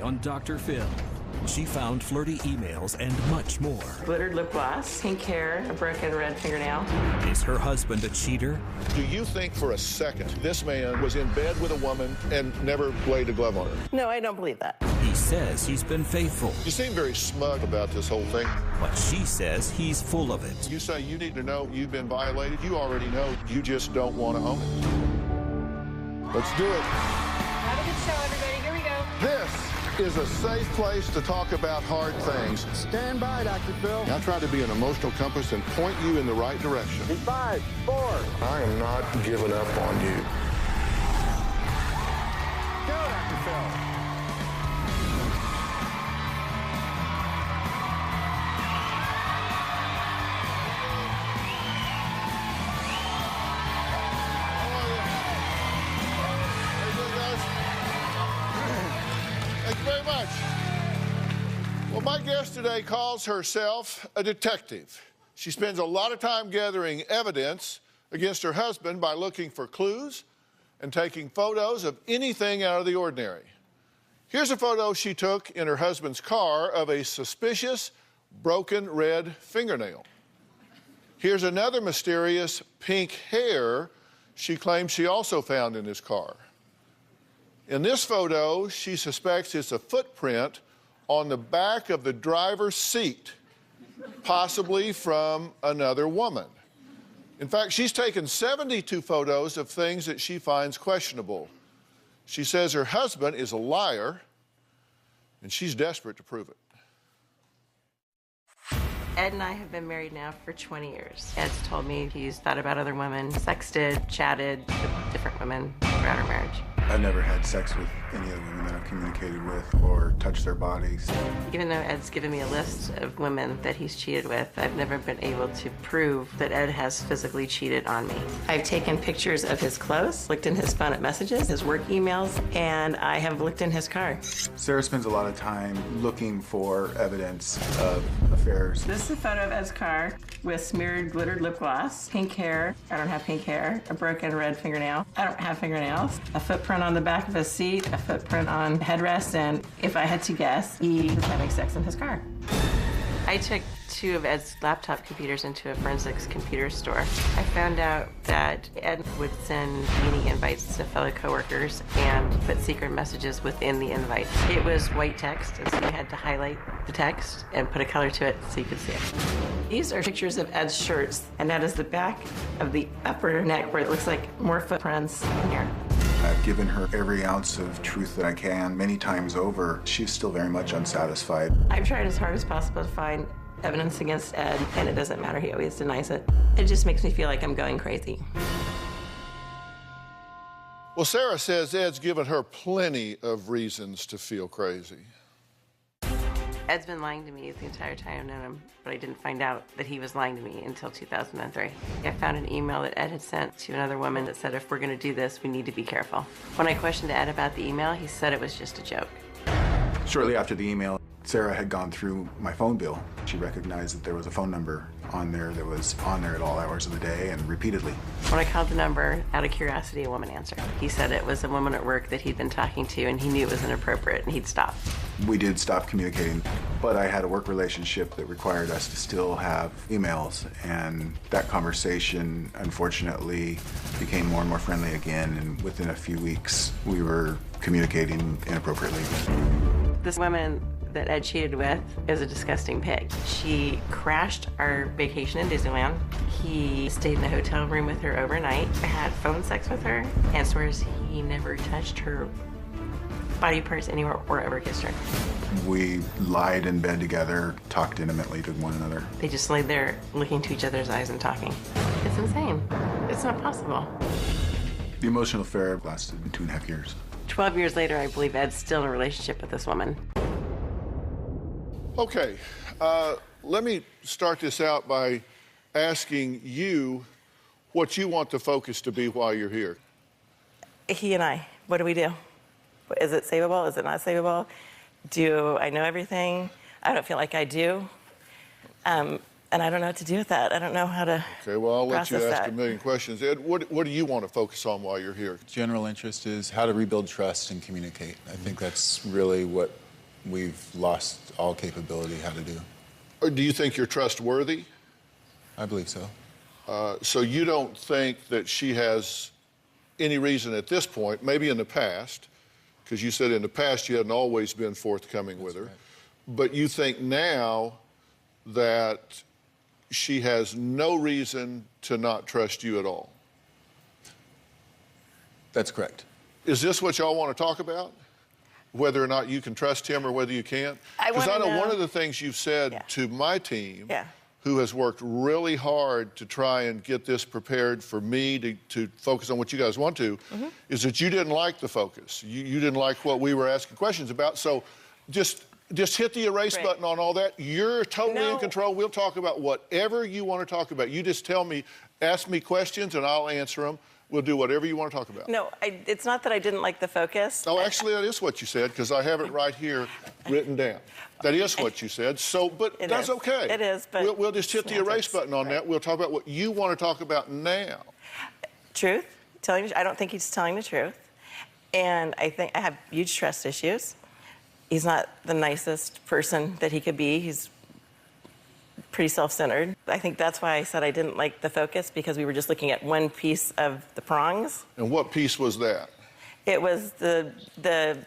on Dr. Phill. She found flirty emails and much more. Glittered lip gloss, pink hair, a broken red fingernail. Is her husband a cheater? Do you think for a second this man was in bed with a woman and never laid a glove on her? No, I don't believe that. He says he's been faithful. You seem very smug about this whole thing. But she says he's full of it. You say you need to know you've been violated. You already know. You just don't want to own it. Let's do it. Have a good show, everybody. Here we go. This is a safe place to talk about hard things. Stand by, Dr. Phill. I try to be an emotional compass and point you in the right direction. In 5, 4. I am not giving up on you. Go, Dr. Phill. Thank you very much. Well, my guest today calls herself a detective. She spends a lot of time gathering evidence against her husband by looking for clues and taking photos of anything out of the ordinary. Here's a photo she took in her husband's car of a suspicious broken red fingernail. Here's another mysterious pink hair she claims she also found in his car. In this photo, she suspects it's a footprint on the back of the driver's seat, possibly from another woman. In fact, she's taken 72 photos of things that she finds questionable. She says her husband is a liar, and she's desperate to prove it. Ed and I have been married now for 20 years. Ed's told me he's thought about other women, sexted, chatted with different women throughout our marriage. I've never had sex with any of the women that I've communicated with or touched their bodies. Even though Ed's given me a list of women that he's cheated with, I've never been able to prove that Ed has physically cheated on me. I've taken pictures of his clothes, looked in his phone at messages, his work emails, and I have looked in his car. Sarah spends a lot of time looking for evidence of affairs. This is a photo of Ed's car with smeared glittered lip gloss, pink hair. I don't have pink hair. A broken red fingernail. I don't have fingernails. A footprint on the back of his seat, a footprint on headrest, and if I had to guess, he was having sex in his car. I took 2 of Ed's laptop computers into a forensics computer store. I found out that Ed would send meeting invites to fellow coworkers and put secret messages within the invites. It was white text, and so you had to highlight the text and put a color to it so you could see it. These are pictures of Ed's shirts, and that is the back of the upper neck where it looks like more footprints in here. I've given her every ounce of truth that I can. Many times over, she's still very much unsatisfied. I've tried as hard as possible to find evidence against Ed, and it doesn't matter. He always denies it. It just makes me feel like I'm going crazy. Well, Sarah says Ed's given her plenty of reasons to feel crazy. Ed's been lying to me the entire time I've known him, but I didn't find out that he was lying to me until 2003. I found an email that Ed had sent to another woman that said, if we're gonna do this, we need to be careful. When I questioned Ed about the email, he said it was just a joke. Shortly after the email, Sarah had gone through my phone bill. She recognized that there was a phone number on there that was on there at all hours of the day and repeatedly. When I called the number, out of curiosity, a woman answered. He said it was a woman at work that he'd been talking to, and he knew it was inappropriate, and he'd stop. We did stop communicating, but I had a work relationship that required us to still have emails, and that conversation, unfortunately, became more and more friendly again, and within a few weeks, we were communicating inappropriately. This woman that Ed cheated with is a disgusting pig. She crashed our vacation in Disneyland. He stayed in a hotel room with her overnight, had phone sex with her, and swears he never touched her body parts anywhere or ever kissed her. We lied in bed together, talked intimately to one another. They just laid there looking to each other's eyes and talking. It's insane. It's not possible. The emotional affair lasted 2.5 years. 12 years later, I believe Ed's still in a relationship with this woman. Okay, let me start this out by asking you what you want the focus to be while you're here. He and I, what do we do? Is it savable? Is it not savable? Do I know everything? I don't feel like I do. And I don't know what to do with that. I don't know how to Okay, well, I'll let you ask that. a million questions. Ed, what do you want to focus on while you're here? General interest is how to rebuild trust and communicate. I think that's really what we've lost all capability how to do. Or do you think you're trustworthy? I believe so. So you don't think that she has any reason at this point, maybe in the past, because you said in the past you hadn't always been forthcoming with her, right. But you think now that she has no reason to not trust you at all? That's correct. Is this what y'all want to talk about? Whether or not you can trust him or whether you can't? I Because I wanna know know- one of the things you've said Yeah. to my team, Yeah. who has worked really hard to try and get this prepared for me to focus on what you guys want to, is that you didn't like the focus. You didn't like what we were asking questions about. So just hit the erase Right. button on all that. You're totally in No. control. We'll talk about whatever you want to talk about. You just tell me, ask me questions and I'll answer them. We'll do whatever you want to talk about. No, it's not that I didn't like the focus. Oh, actually, that is what you said, because I have it right here written down. That is what you said. So, but It that's is. okay. It is, but we'll just hit the erase semantics, button on right. that. We'll talk about what you want to talk about now. Truth, I don't think he's telling the truth. And I think I have huge trust issues. He's not the nicest person that he could be. He's pretty self-centered. I think that's why I said I didn't like the focus, because we were just looking at one piece of the prongs. And what piece was that? It was the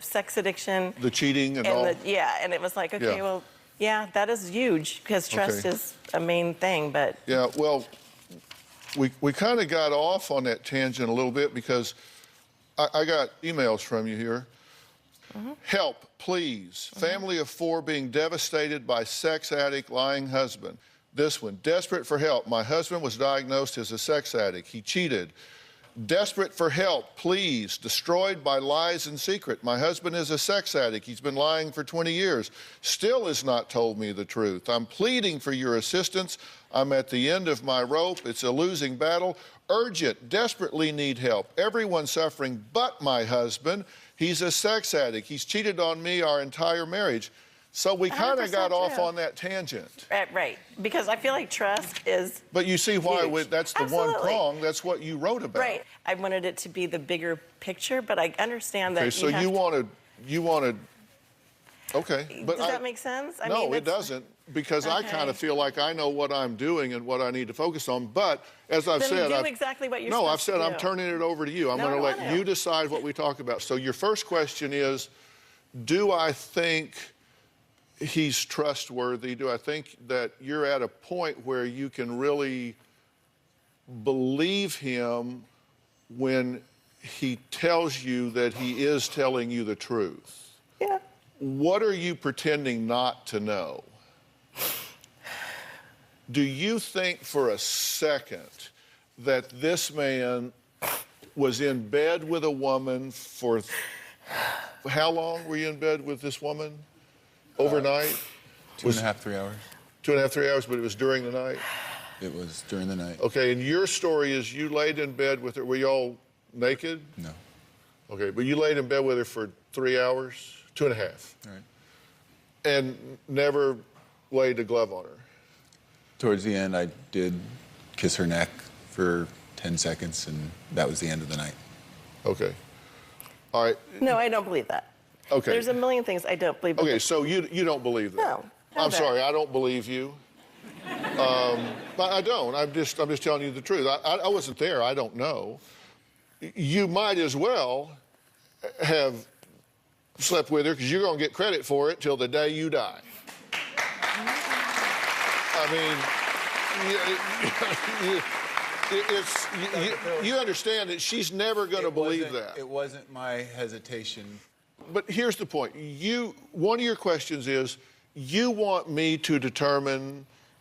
sex addiction. The cheating and all? Yeah, and it was like, okay, Yeah. well, yeah, that is huge, because trust Okay. is a main thing, but Yeah, well, we kind of got off on that tangent a little bit because I got emails from you here. Help, please. Family of 4 being devastated by sex addict, lying husband. This one, desperate for help. My husband was diagnosed as a sex addict. He cheated. Desperate for help, please. Destroyed by lies and secret. My husband is a sex addict. He's been lying for 20 years. Still has not told me the truth. I'm pleading for your assistance. I'm at the end of my rope. It's a losing battle. Urgent, desperately need help. Everyone's suffering but my husband. He's a sex addict. He's cheated on me our entire marriage. So we kind of 100% got off true. on that tangent. right, because I feel like trust is But you see why huge. that's the one Absolutely. prong. That's what you wrote about. right. I wanted it to be the bigger picture, but I understand that. Okay, so have to- you wanted. Okay, but Does that make sense? I no, mean, it that's- doesn't, because I Okay. kind of feel like I know what I'm doing and what I need to focus on. But as I've Then said, do exactly what you're no, I've supposed said to I'm do. turning it over to you. I'm No, going to I let want to. you decide what we talk about. So your first question is, do I think he's trustworthy? Do I think that you're at a point where you can really believe him when he tells you that he is telling you the truth? Yeah. What are you pretending not to know? Do you think for a second that this man was in bed with a woman for how long were you in bed with this woman? Overnight? 2.5, 3 hours. 2.5, 3 hours, but it was during the night? It was during the night. Okay, and your story is you laid in bed with her. Were y'all naked? No. Okay, but you laid in bed with her for 3 hours, 2.5, All right. and never laid a glove on her. Towards the end, I did kiss her neck for 10 seconds, and that was the end of the night. Okay. All right. No, I don't believe that. Okay. There's a million things I don't believe. Okay, so you don't believe that? No. I'm sorry, I don't believe you. But I don't. I'm just telling you the truth. I wasn't there. I don't know. You might as well have slept with her, because you're going to get credit for it till the day you die. I mean, you understand that she's never going to believe that. It wasn't my hesitation. But here's the point. One of your questions is, you want me to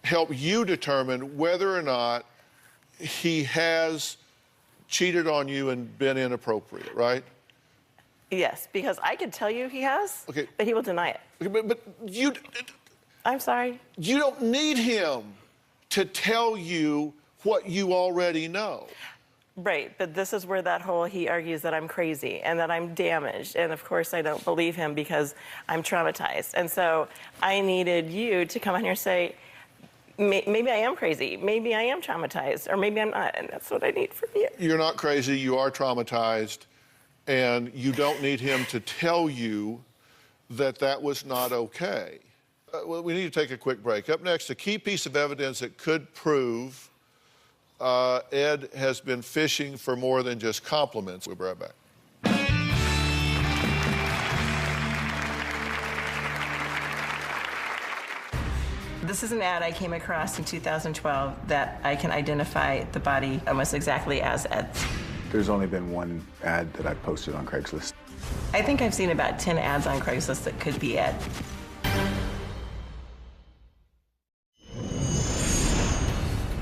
help you determine whether or not he has cheated on you and been inappropriate, right? Yes, because I could tell you he has, Okay. but he will deny it. Okay, but I'm sorry. you don't need him to tell you what you already know. Right, but this is where he argues that I'm crazy and that I'm damaged. And of course, I don't believe him because I'm traumatized. And so I needed you to come on here and say, maybe I am crazy, maybe I am traumatized, or maybe I'm not. And that's what I need from you. You're not crazy, you are traumatized, and you don't need him to tell you that that was not okay. Well, we need to take a quick break. Up next, a key piece of evidence that could prove Ed has been fishing for more than just compliments. We'll be right back. This is an ad I came across in 2012 that I can identify the body almost exactly as Ed's. There's only been one ad that I posted on Craigslist. I think I've seen about 10 ads on Craigslist that could be Ed.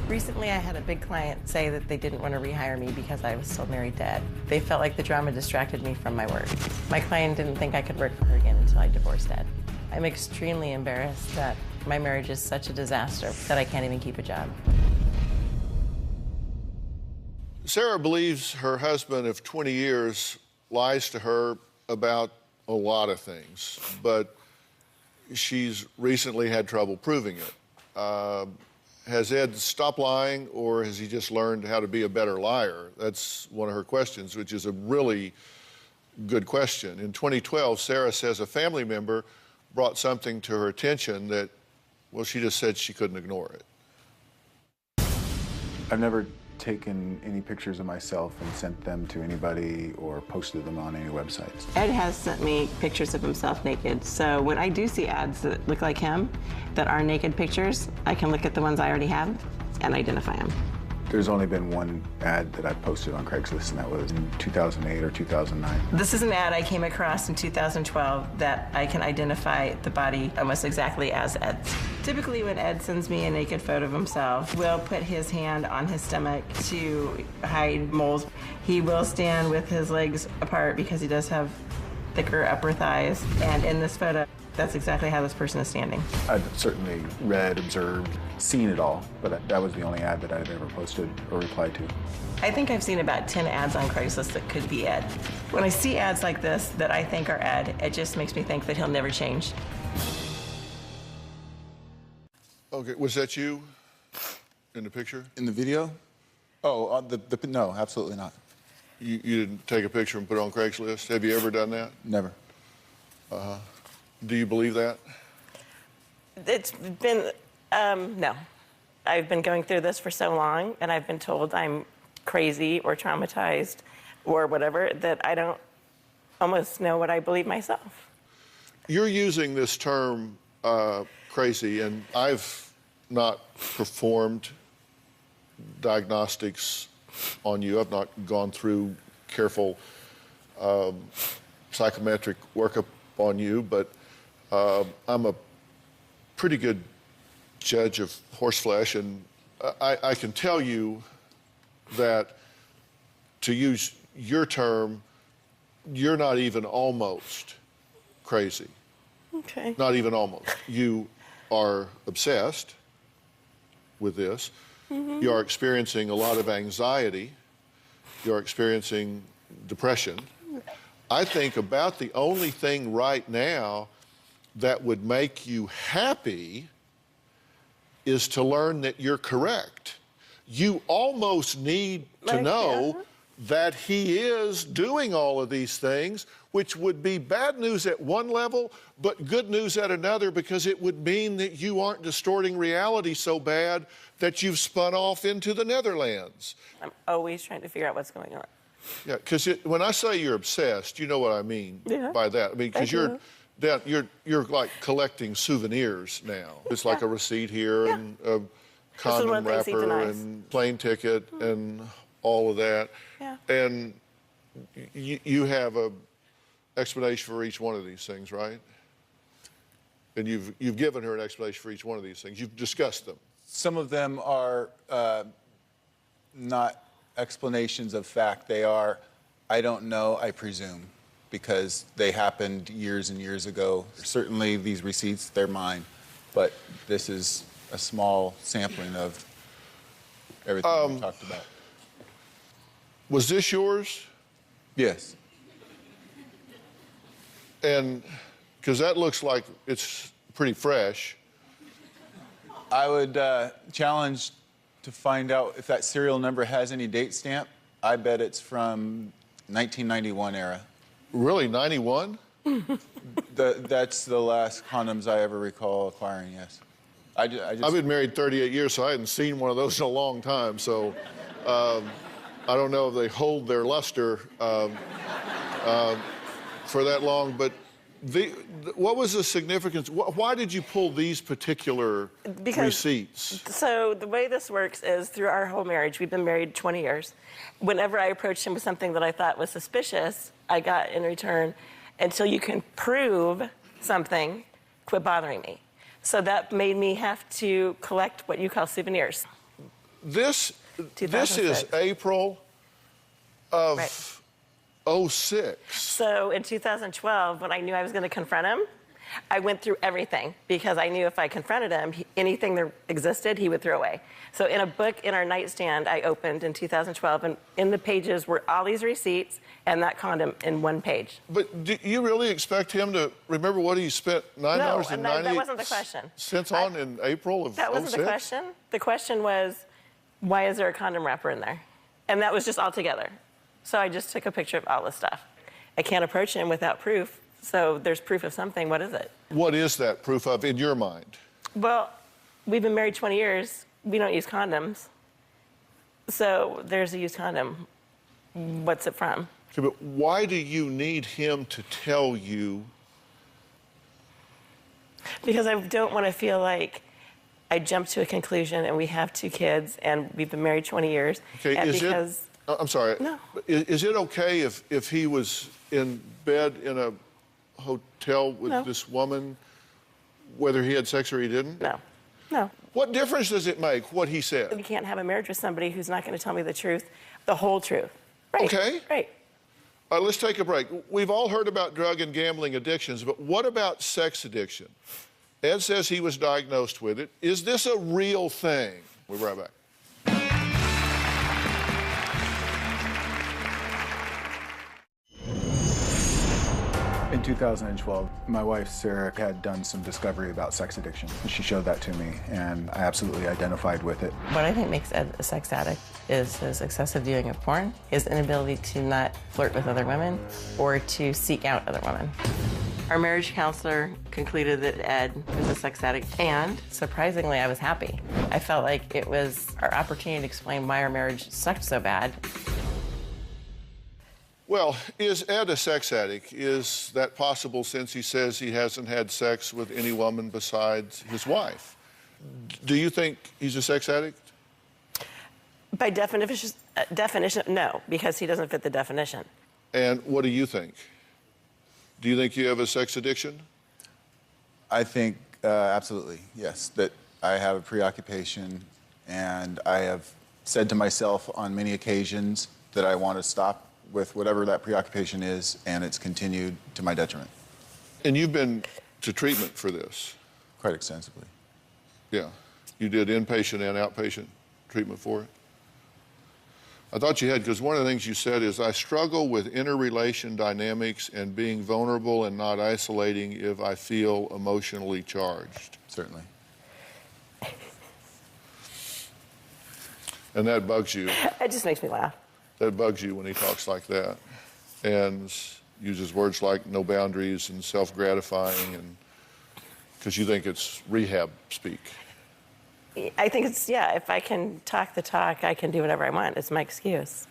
Recently, I had a big client say that they didn't want to rehire me because I was still married to Ed. They felt like the drama distracted me from my work. My client didn't think I could work for her again until I divorced Ed. I'm extremely embarrassed that my marriage is such a disaster that I can't even keep a job. Sarah believes her husband of 20 years lies to her about a lot of things, but she's recently had trouble proving it. Has Ed stopped lying, or has he just learned how to be a better liar? That's one of her questions, which is a really good question. In 2012, Sarah says a family member brought something to her attention that, well, she just said she couldn't ignore it. I've never taken any pictures of myself and sent them to anybody or posted them on any websites. Ed has sent me pictures of himself naked, so when I do see ads that look like him, that are naked pictures, I can look at the ones I already have and identify them. There's only been one ad that I posted on Craigslist, and that was in 2008 or 2009. This is an ad I came across in 2012 that I can identify the body almost exactly as Ed's. Typically, when Ed sends me a naked photo of himself, we'll put his hand on his stomach to hide moles. He will stand with his legs apart because he does have thicker upper thighs. And in this photo, that's exactly how this person is standing. I've certainly read, observed, seen it all, but that was the only ad that I've ever posted or replied to. I think I've seen about 10 ads on Craigslist that could be Ed. When I see ads like this that I think are Ed, it just makes me think that he'll never change. Okay, was that you in the picture? In the video? Oh, no, absolutely not. You didn't take a picture and put it on Craigslist? Have you ever done that? Never. Do you believe that? It's been, no. I've been going through this for so long, and I've been told I'm crazy or traumatized or whatever, that I don't almost know what I believe myself. You're using this term, crazy, and I've not performed diagnostics on you. I've not gone through careful psychometric workup on you, but I'm a pretty good judge of horseflesh, and I can tell you that, to use your term, you're not even almost crazy. Okay. Not even almost. You are obsessed with this. Mm-hmm. You are experiencing a lot of anxiety. You're experiencing depression. I think about the only thing right now that would make you happy is to learn that you're correct. You almost need to know that he is doing all of these things, which would be bad news at one level, but good news at another, because it would mean that you aren't distorting reality so bad that you've spun off into the Netherlands. I'm always trying to figure out what's going on. Yeah, because when I say you're obsessed, you know what I mean by that. I mean, because you're like collecting souvenirs now. It's like a receipt here and a condom wrapper and plane ticket and all of that. Yeah. And you have a explanation for each one of these things, right? And you've given her an explanation for each one of these things. You've discussed them. Some of them are not explanations of fact. They are, I don't know, I presume, because they happened years and years ago. Certainly these receipts, they're mine, but this is a small sampling of everything we talked about. Was this yours? Yes. And because that looks like it's pretty fresh. I would challenge to find out if that serial number has any date stamp. I bet it's from 1991 era. Really, 91? That's the last condoms I ever recall acquiring, yes. I just I've been married 38 years, so I hadn't seen one of those in a long time. So I don't know if they hold their luster for that long. But what was the significance? Why did you pull these particular receipts? So the way this works is through our whole marriage, we've been married 20 years. Whenever I approached him with something that I thought was suspicious, I got in return, until you can prove something, quit bothering me. So that made me have to collect what you call souvenirs. This is April of '06. So in 2012, when I knew I was going to confront him, I went through everything because I knew if I confronted him, anything that existed, he would throw away. So in a book in our nightstand I opened in 2012, and in the pages were all these receipts and that condom in one page. But do you really expect him to remember what he spent $9.98 that wasn't the question. Cents on in April of That wasn't 06? the question. The question was, why is there a condom wrapper in there? And that was just all together. So I just took a picture of all the stuff. I can't approach him without proof. So there's proof of something. What is it? What is that proof of in your mind? Well, we've been married 20 years. We don't use condoms. So there's a used condom. What's it from? Okay, but why do you need him to tell you? Because I don't want to feel like I jumped to a conclusion and we have 2 kids and we've been married 20 years. Okay, and I'm sorry. No. Is it okay if he was in bed in a hotel with this woman, whether he had sex or he didn't? No. No. What difference does it make what he said? You can't have a marriage with somebody who's not going to tell me the truth, the whole truth. Right. Okay. Right. Let's take a break. We've all heard about drug and gambling addictions, but what about sex addiction? Ed says he was diagnosed with it. Is this a real thing? We'll be right back. In 2012, my wife, Sarah, had done some discovery about sex addiction. She showed that to me, and I absolutely identified with it. What I think makes Ed a sex addict is his excessive viewing of porn, his inability to not flirt with other women or to seek out other women. Our marriage counselor concluded that Ed was a sex addict, and surprisingly, I was happy. I felt like it was our opportunity to explain why our marriage sucked so bad. Well, is Ed a sex addict? Is that possible since he says he hasn't had sex with any woman besides his wife? Do you think he's a sex addict? By definition, no, because he doesn't fit the definition. And what do you think? Do you think you have a sex addiction? I think absolutely, yes, that I have a preoccupation, and I have said to myself on many occasions that I want to stop with whatever that preoccupation is, and it's continued to my detriment. And you've been to treatment for this? Quite extensively. Yeah. You did inpatient and outpatient treatment for it? I thought you had, because one of the things you said is, I struggle with interrelation dynamics and being vulnerable and not isolating if I feel emotionally charged. Certainly. And that bugs you. It just makes me laugh. That bugs you when he talks like that and uses words like no boundaries and self-gratifying, and because you think it's rehab speak. I think it's, yeah, if I can talk the talk, I can do whatever I want. It's my excuse.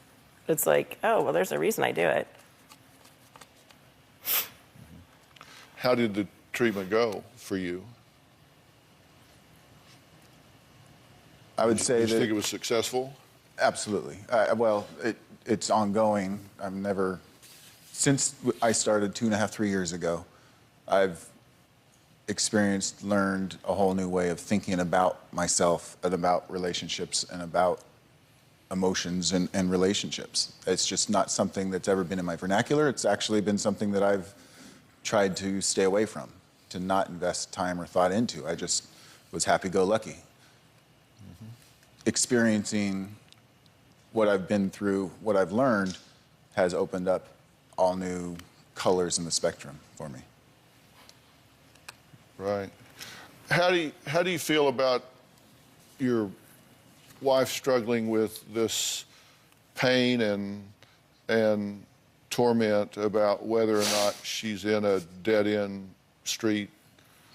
It's like, oh, well, there's a reason I do it. How did the treatment go for you? I would say Did you that... think it was successful? Absolutely. Well, it's ongoing. Since I started 2.5, 3 years ago, I've learned a whole new way of thinking about myself and about relationships and about emotions and relationships. It's just not something that's ever been in my vernacular. It's actually been something that I've tried to stay away from, to not invest time or thought into. I just was happy-go-lucky. Experiencing what I've been through, what I've learned, has opened up all new colors in the spectrum for me. Right. How do you feel about your wife struggling with this pain and torment about whether or not she's in a dead-end street?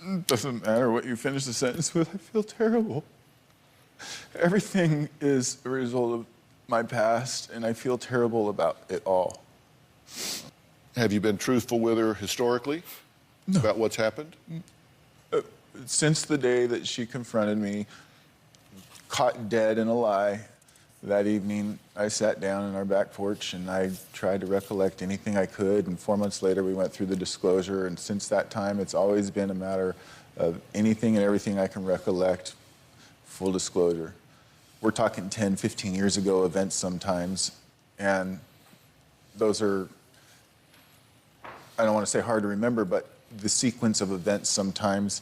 It doesn't matter what you finish the sentence with. I feel terrible. Everything is a result of my past, and I feel terrible about it all. Have you been truthful with her historically about what's happened? Since the day that she confronted me, caught dead in a lie, that evening I sat down in our back porch and I tried to recollect anything I could, and 4 months later we went through the disclosure, and since that time it's always been a matter of anything and everything I can recollect, full disclosure. We're talking 10, 15 years ago events sometimes, and those are, I don't want to say hard to remember, but the sequence of events sometimes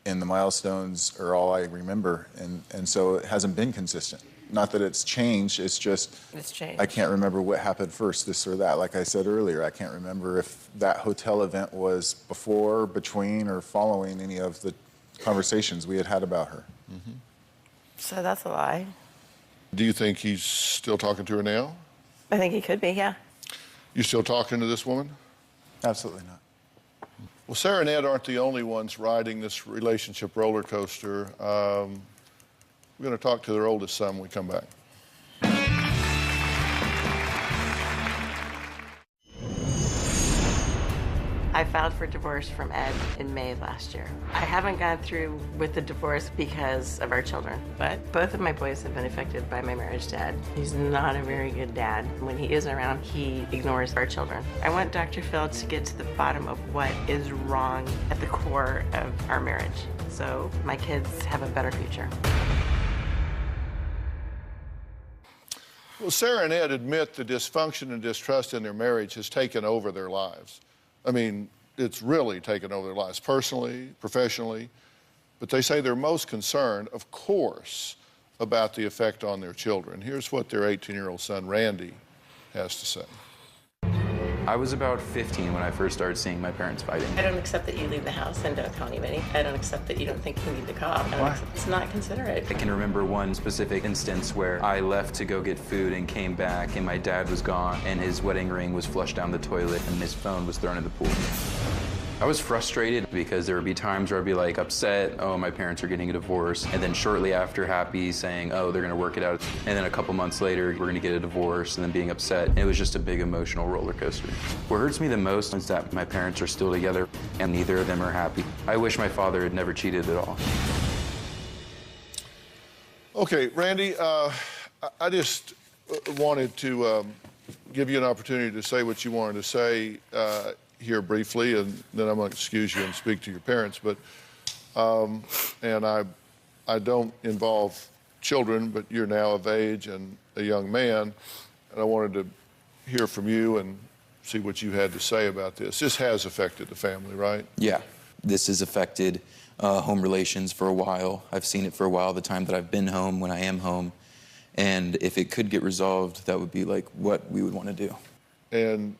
and the milestones are all I remember, and so it hasn't been consistent. Not that it's changed, it's just It's changed. I can't remember what happened first, this or that. Like I said earlier, I can't remember if that hotel event was before, between, or following any of the conversations we had had about her. Mm-hmm. So that's a lie. Do you think he's still talking to her now? I think he could be, yeah. You still talking to this woman? Absolutely not. Well, Sarah and Ed aren't the only ones riding this relationship roller coaster. We're going to talk to their oldest son when we come back. I filed for divorce from Ed in May of last year. I haven't gone through with the divorce because of our children, but both of my boys have been affected by my marriage to Ed. He's not a very good dad. When he is around, he ignores our children. I want Dr. Phill to get to the bottom of what is wrong at the core of our marriage, so my kids have a better future. Well, Sarah and Ed admit the dysfunction and distrust in their marriage has taken over their lives. I mean, it's really taken over their lives, personally, professionally. But they say they're most concerned, of course, about the effect on their children. Here's what their 18-year-old son, Randy, has to say. I was about 15 when I first started seeing my parents fighting. I don't accept that you leave the house and don't tell anybody. I don't accept that you don't think you need the cop. Why? It's not considerate. I can remember one specific instance where I left to go get food and came back and my dad was gone and his wedding ring was flushed down the toilet and his phone was thrown in the pool. I was frustrated because there would be times where I'd be like upset, oh, my parents are getting a divorce, and then shortly after happy, saying, oh, they're gonna work it out, and then a couple months later, we're gonna get a divorce, and then being upset. And it was just a big emotional roller coaster. What hurts me the most is that my parents are still together, and neither of them are happy. I wish my father had never cheated at all. Okay, Randy, I just wanted to give you an opportunity to say what you wanted to say here briefly, and then I'm going to excuse you and speak to your parents. But and I don't involve children, but you're now of age and a young man, and I wanted to hear from you and see what you had to say about this. This has affected the family, right? Yeah, this has affected home relations for a while. I've seen it for a while, the time that I've been home, when I am home. And if it could get resolved, that would be like what we would want to do. And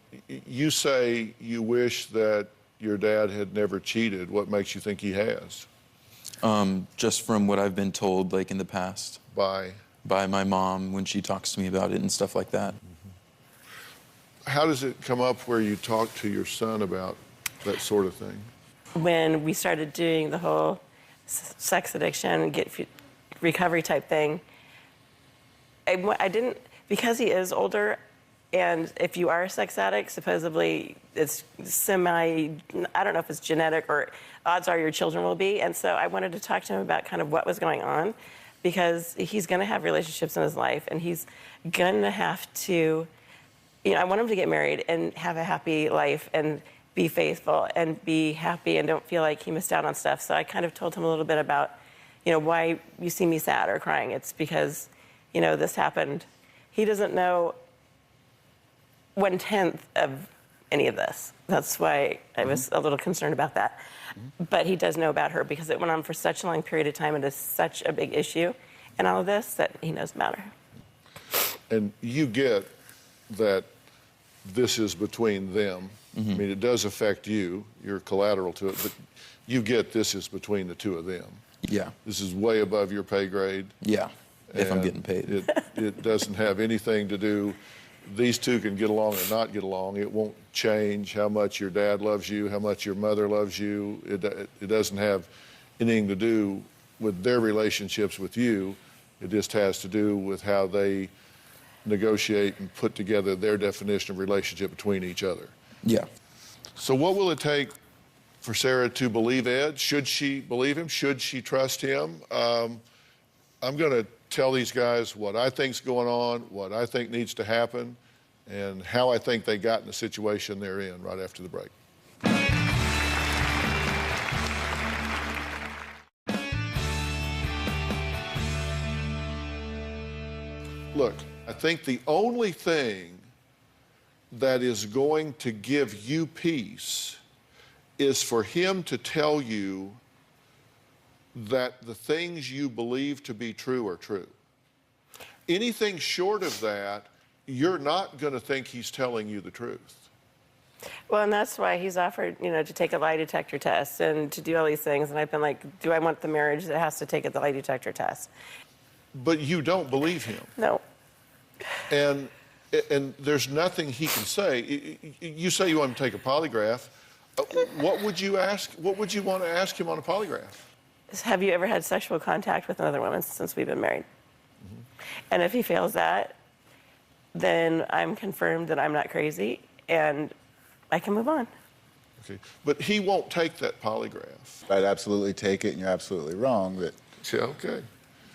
you say you wish that your dad had never cheated. What makes you think he has? Just from what I've been told, like in the past. By my mom when she talks to me about it and stuff like that. How does it come up where you talk to your son about that sort of thing? When we started doing the whole sex addiction, recovery type thing, I didn't, because he is older, and if you are a sex addict, supposedly it's I don't know if it's genetic or odds are your children will be. And so I wanted to talk to him about kind of what was going on, because he's going to have relationships in his life and he's going to have to, I want him to get married and have a happy life and be faithful and be happy and don't feel like he missed out on stuff. So I kind of told him a little bit about, why you see me sad or crying. It's because, this happened. He doesn't know 1/10 of any of this. That's why I was a little concerned about that. But he does know about her because it went on for such a long period of time and is such a big issue and all of this that he knows about her. And you get that this is between them. I mean, it does affect you. You're collateral to it, but you get this is between the two of them. Yeah. This is way above your pay grade. Yeah, if I'm getting paid. It doesn't have anything to do these two can get along or not get along. It won't change how much your dad loves you, how much your mother loves you. It doesn't have anything to do with their relationships with you. It just has to do with how they negotiate and put together their definition of relationship between each other. Yeah. So what will it take for Sarah to believe Ed? Should she believe him? Should she trust him? I'm going to tell these guys what I think's going on, what I think needs to happen, and how I think they got in the situation they're in right after the break. Look, I think the only thing that is going to give you peace is for him to tell you that the things you believe to be true are true. Anything short of that, you're not going to think he's telling you the truth. Well, and that's why he's offered, to take a lie detector test and to do all these things. And I've been like, do I want the marriage that has to take the lie detector test? But you don't believe him. No. And there's nothing he can say. You say you want to take a polygraph. What would you ask? What would you want to ask him on a polygraph? Have you ever had sexual contact with another woman since we've been married? Mm-hmm. And if he fails that, then I'm confirmed that I'm not crazy and I can move on. Okay. But he won't take that polygraph. I'd absolutely take it, and you're absolutely wrong. Yeah, okay.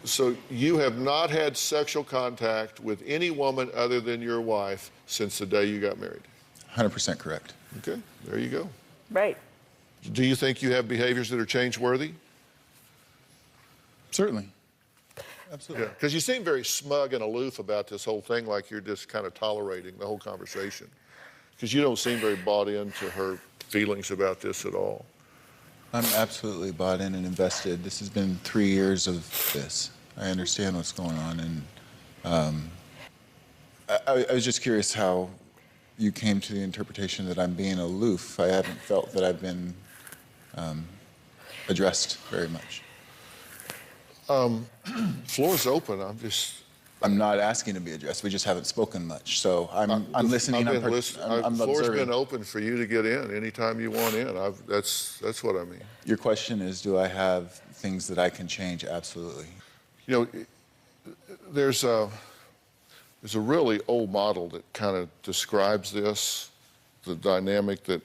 So you have not had sexual contact with any woman other than your wife since the day you got married? 100% correct. Okay, there you go. Right. Do you think you have behaviors that are change-worthy? Certainly. Absolutely. Yeah, because you seem very smug and aloof about this whole thing, like you're just kind of tolerating the whole conversation. Because you don't seem very bought into her feelings about this at all. I'm absolutely bought in and invested. This has been 3 years of this. I understand what's going on, and I was just curious how you came to the interpretation that I'm being aloof. I haven't felt that I've been addressed very much. Floor's open. I'm not asking to be addressed. We just haven't spoken much. So I'm listening. I'm Floor's observing. been open for you to get in anytime you want in. That's what I mean. Your question is, do I have things that I can change? Absolutely. There's a really old model that kind of describes this, the dynamic that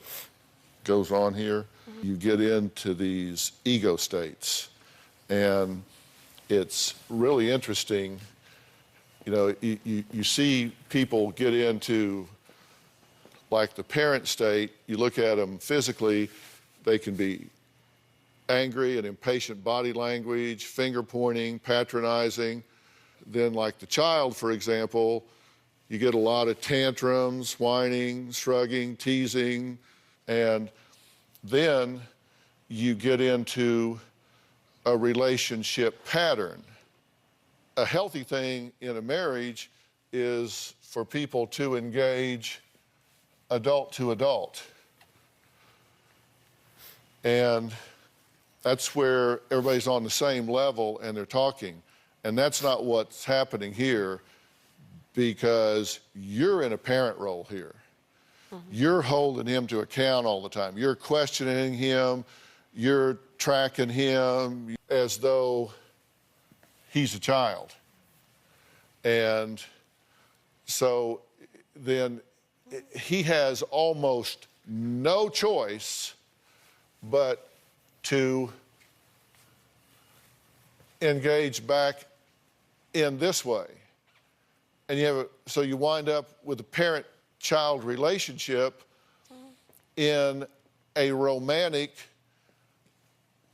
goes on here. Mm-hmm. You get into these ego states, and it's really interesting. You see people get into, like, the parent state. You look at them physically, they can be angry and impatient body language, finger pointing, patronizing. Then, like the child, for example, you get a lot of tantrums, whining, shrugging, teasing, and then you get into a relationship pattern. A healthy thing in a marriage is for people to engage adult to adult. And that's where everybody's on the same level and they're talking. And that's not what's happening here, because you're in a parent role here. Mm-hmm. You're holding him to account all the time. You're questioning him. You're tracking him as though he's a child. And so then he has almost no choice but to engage back in this way. And so you wind up with a parent-child relationship in a romantic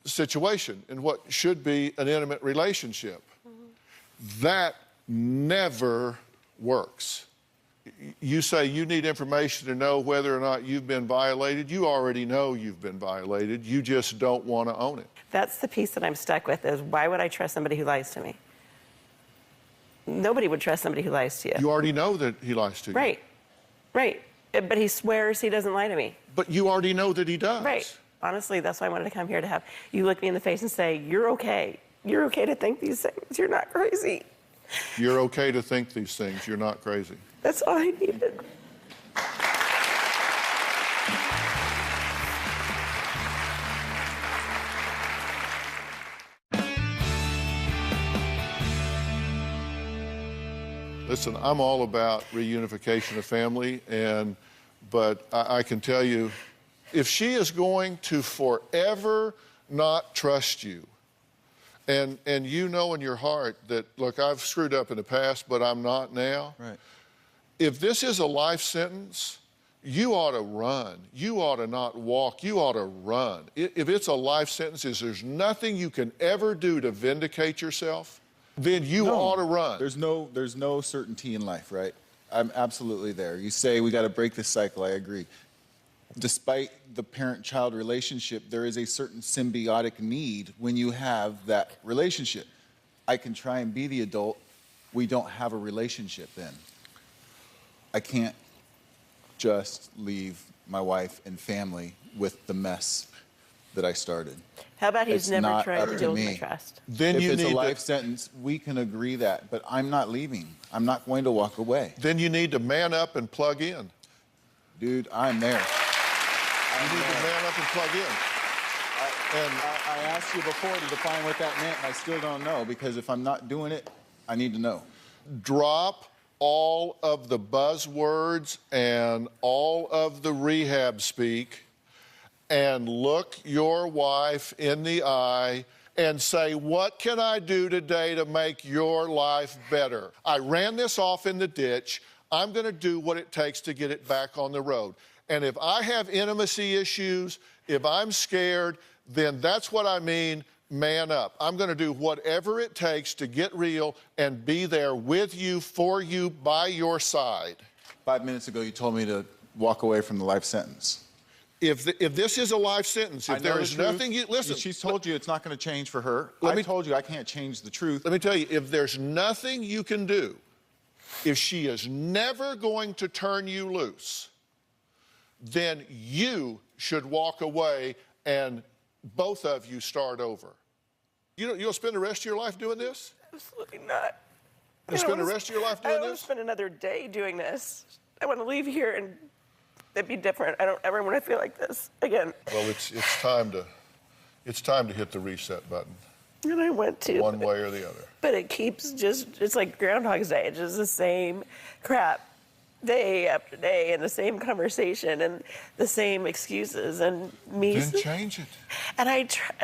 situation, in what should be an intimate relationship. Mm-hmm. That never works. You say you need information to know whether or not you've been violated. You already know you've been violated. You just don't want to own it. That's the piece that I'm stuck with, is why would I trust somebody who lies to me? Nobody would trust somebody who lies to you. You already know that he lies to you. Right, right. But he swears he doesn't lie to me. But you already know that he does. Right. Honestly, that's why I wanted to come here, to have you look me in the face and say, you're okay. You're okay to think these things. You're not crazy. You're okay to think these things. You're not crazy. That's all I needed. Listen, I'm all about reunification of family, but I can tell you, if she is going to forever not trust you, and you know in your heart that, look, I've screwed up in the past, but I'm not now. Right. If this is a life sentence, you ought to run. You ought to not walk. You ought to run. If it's a life sentence, if there's nothing you can ever do to vindicate yourself, then you ought to run. There's no certainty in life, right? I'm absolutely there. You say we got to break this cycle. I agree. Despite the parent-child relationship, there is a certain symbiotic need when you have that relationship. I can try and be the adult. We don't have a relationship then. I can't just leave my wife and family with the mess that I started. How about he's It's never not tried up to to deal with me. my trust? Then If you it's a need life to, sentence, we can agree that, but I'm not leaving. I'm not going to walk away. then you need to man up and plug in. Dude, I'm there. You need to man up and plug in. I asked you before to define what that meant, and I still don't know, because if I'm not doing it, I need to know. Drop all of the buzzwords and all of the rehab speak and look your wife in the eye and say, what can I do today to make your life better? I ran this off in the ditch. I'm going to do what it takes to get it back on the road. And if I have intimacy issues, if I'm scared, then that's what I mean, man up. I'm going to do whatever it takes to get real and be there with you, for you, by your side. 5 minutes ago, you told me to walk away from the life sentence. If this is a life sentence, if there is nothing you... Listen. She's told you it's not going to change for her. I told you I can't change the truth. Let me tell you, if there's nothing you can do, if she is never going to turn you loose, then you should walk away and both of you start over. You'll spend the rest of your life doing this? Absolutely not. You'll spend the rest of your life doing I don't want this? to spend another day doing this. I want to leave here and it'd be different. I don't ever want to feel like this again. Well, it's time to hit the reset button. And I went to. One way or the other. But it keeps it's like Groundhog's Day. It's just the same crap day after day and the same conversation and the same excuses and me. Then change it. And I try,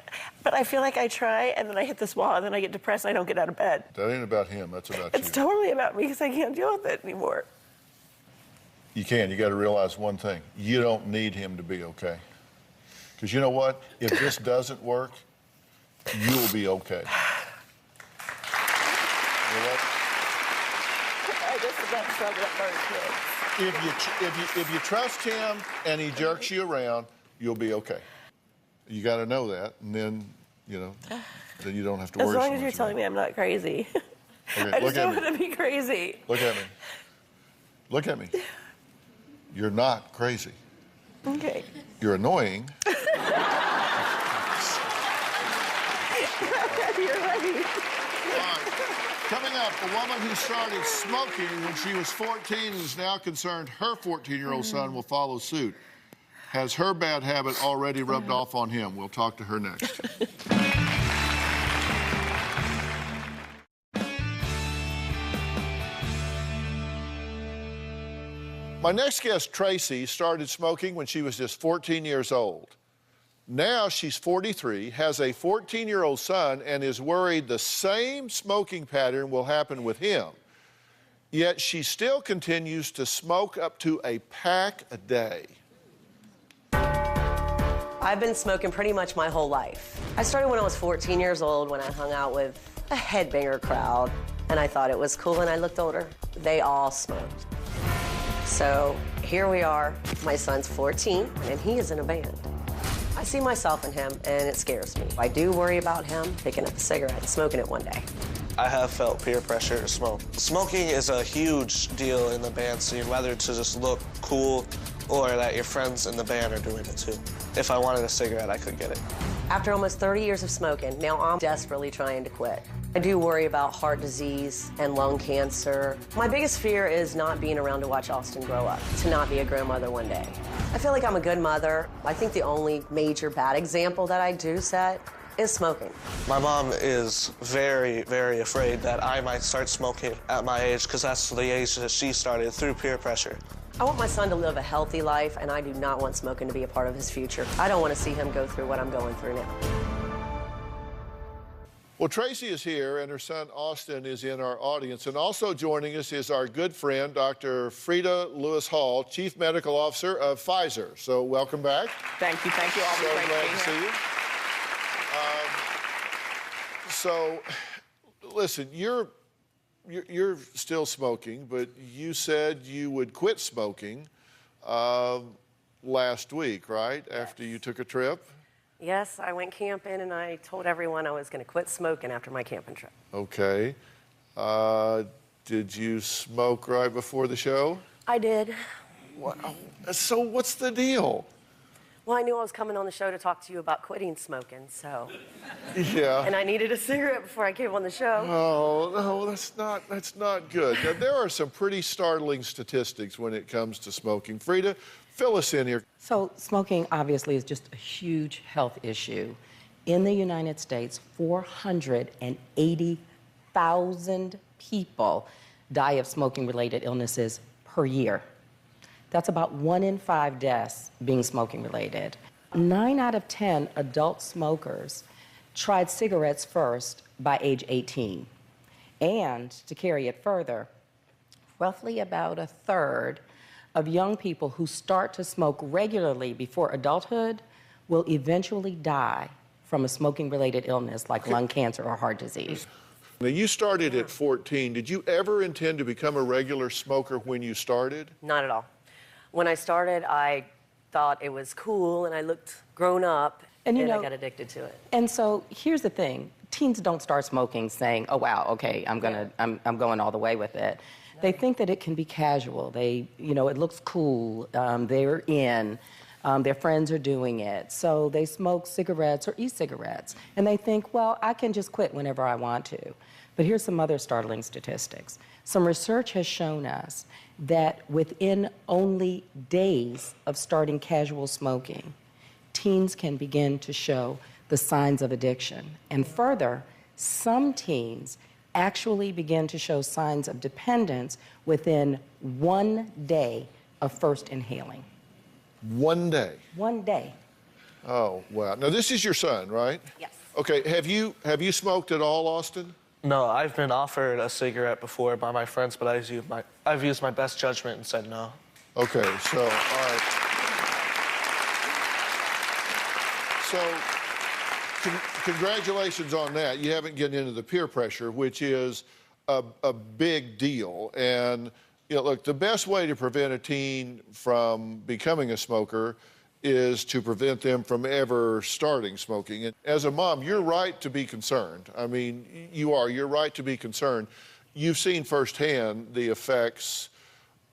but I feel like I try and then I hit this wall and then I get depressed and I don't get out of bed. That ain't about him, that's about you. It's totally about me because I can't deal with it anymore. You got to realize one thing. You don't need him to be okay. Because you know what? If this doesn't work, you'll be okay. You know what? I just about struggled at first. If you trust him and he jerks you around, you'll be okay. You got to know that, and then, then you don't have to worry so much. As long as you're telling me I'm not crazy. Okay, I just don't want to be crazy. Look at me. Look at me. You're not crazy. Okay. You're annoying. You're right. Coming up, a woman who started smoking when she was 14 and is now concerned her 14-year-old son will follow suit. Has her bad habit already rubbed off on him? We'll talk to her next. My next guest, Tracy, started smoking when she was just 14 years old. Now she's 43, has a 14-year-old son, and is worried the same smoking pattern will happen with him. Yet she still continues to smoke up to a pack a day. I've been smoking pretty much my whole life. I started when I was 14 years old when I hung out with a headbanger crowd, and I thought it was cool, and I looked older. They all smoked. So here we are. My son's 14, and he is in a band. I see myself in him, and it scares me. I do worry about him picking up a cigarette and smoking it one day. I have felt peer pressure to smoke. Smoking is a huge deal in the band scene, whether to just look cool or that your friends in the band are doing it too. If I wanted a cigarette, I could get it. After almost 30 years of smoking, now I'm desperately trying to quit. I do worry about heart disease and lung cancer. My biggest fear is not being around to watch Austin grow up, to not be a grandmother one day. I feel like I'm a good mother. I think the only major bad example that I do set is smoking. My mom is very, very afraid that I might start smoking at my age because that's the age that she started through peer pressure. I want my son to live a healthy life, and I do not want smoking to be a part of his future. I don't want to see him go through what I'm going through now. Well, Tracy is here, and her son Austin is in our audience. And also joining us is our good friend, Dr. Frida Lewis Hall, Chief Medical Officer of Pfizer. So welcome back. Thank you. Always So great glad to to be see here. you. So, listen, you're still smoking, but you said you would quit smoking last week, right? Yes. After you took a trip? Yes, I went camping, and I told everyone I was going to quit smoking after my camping trip. Okay. Did you smoke right before the show? I did. Wow. So what's the deal? Well, I knew I was coming on the show to talk to you about quitting smoking, so. Yeah. And I needed a cigarette before I came on the show. Oh, no, that's not good. Now, there are some pretty startling statistics when it comes to smoking. Frida, fill us in here. So smoking obviously is just a huge health issue. In the United States, 480,000 people die of smoking-related illnesses per year. That's about 1 in 5 deaths being smoking-related. 9 out of 10 adult smokers tried cigarettes first by age 18. And to carry it further, roughly about a third of young people who start to smoke regularly before adulthood will eventually die from a smoking-related illness like lung cancer or heart disease. Now, you started at 14. Did you ever intend to become a regular smoker when you started? Not at all. When I started, I thought it was cool, and I looked grown up, and I got addicted to it. And so here's the thing. Teens don't start smoking saying, oh, wow, okay, I'm going all the way with it. They think that it can be casual. It looks cool. They're in. Their friends are doing it. So they smoke cigarettes or e-cigarettes. And they think, well, I can just quit whenever I want to. But here's some other startling statistics. Some research has shown us that within only days of starting casual smoking, teens can begin to show the signs of addiction. And further, some teens actually begin to show signs of dependence within 1 day of first inhaling. 1 day? 1 day. Oh, wow. Now, this is your son, right? Yes. Okay, have you smoked at all, Austin? No, I've been offered a cigarette before by my friends, but I've used my best judgment and said no. Okay, so, all right. So, congratulations on that. You haven't gotten into the peer pressure, which is a big deal. And, look, the best way to prevent a teen from becoming a smoker is to prevent them from ever starting smoking. And as a mom, you're right to be concerned. I mean, you're right to be concerned. You've seen firsthand the effects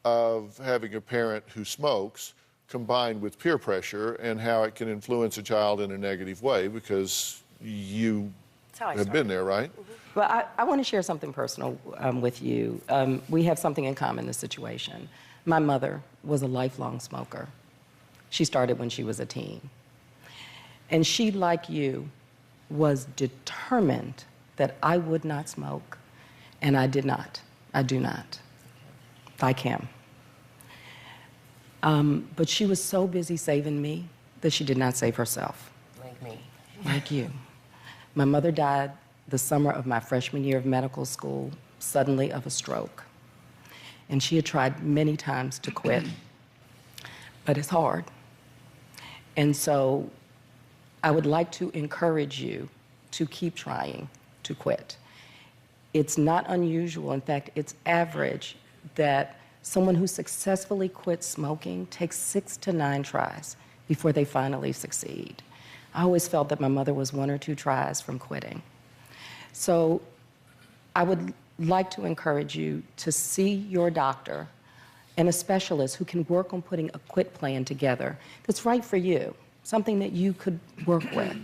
of having a parent who smokes combined with peer pressure and how it can influence a child in a negative way because you have been there, right? Mm-hmm. Well, I want to share something personal with you. We have something in common in this situation. My mother was a lifelong smoker. She started when she was a teen. And she, like you, was determined that I would not smoke, and I did not. I do not. Like him. But she was so busy saving me that she did not save herself. Like me. Like you. My mother died the summer of my freshman year of medical school, suddenly of a stroke. And she had tried many times to quit, but it's hard. And so I would like to encourage you to keep trying to quit. It's not unusual, in fact, it's average that someone who successfully quits smoking takes 6 to 9 tries before they finally succeed. I always felt that my mother was 1 or 2 tries from quitting. So I would like to encourage you to see your doctor and a specialist who can work on putting a quit plan together that's right for you, something that you could work with.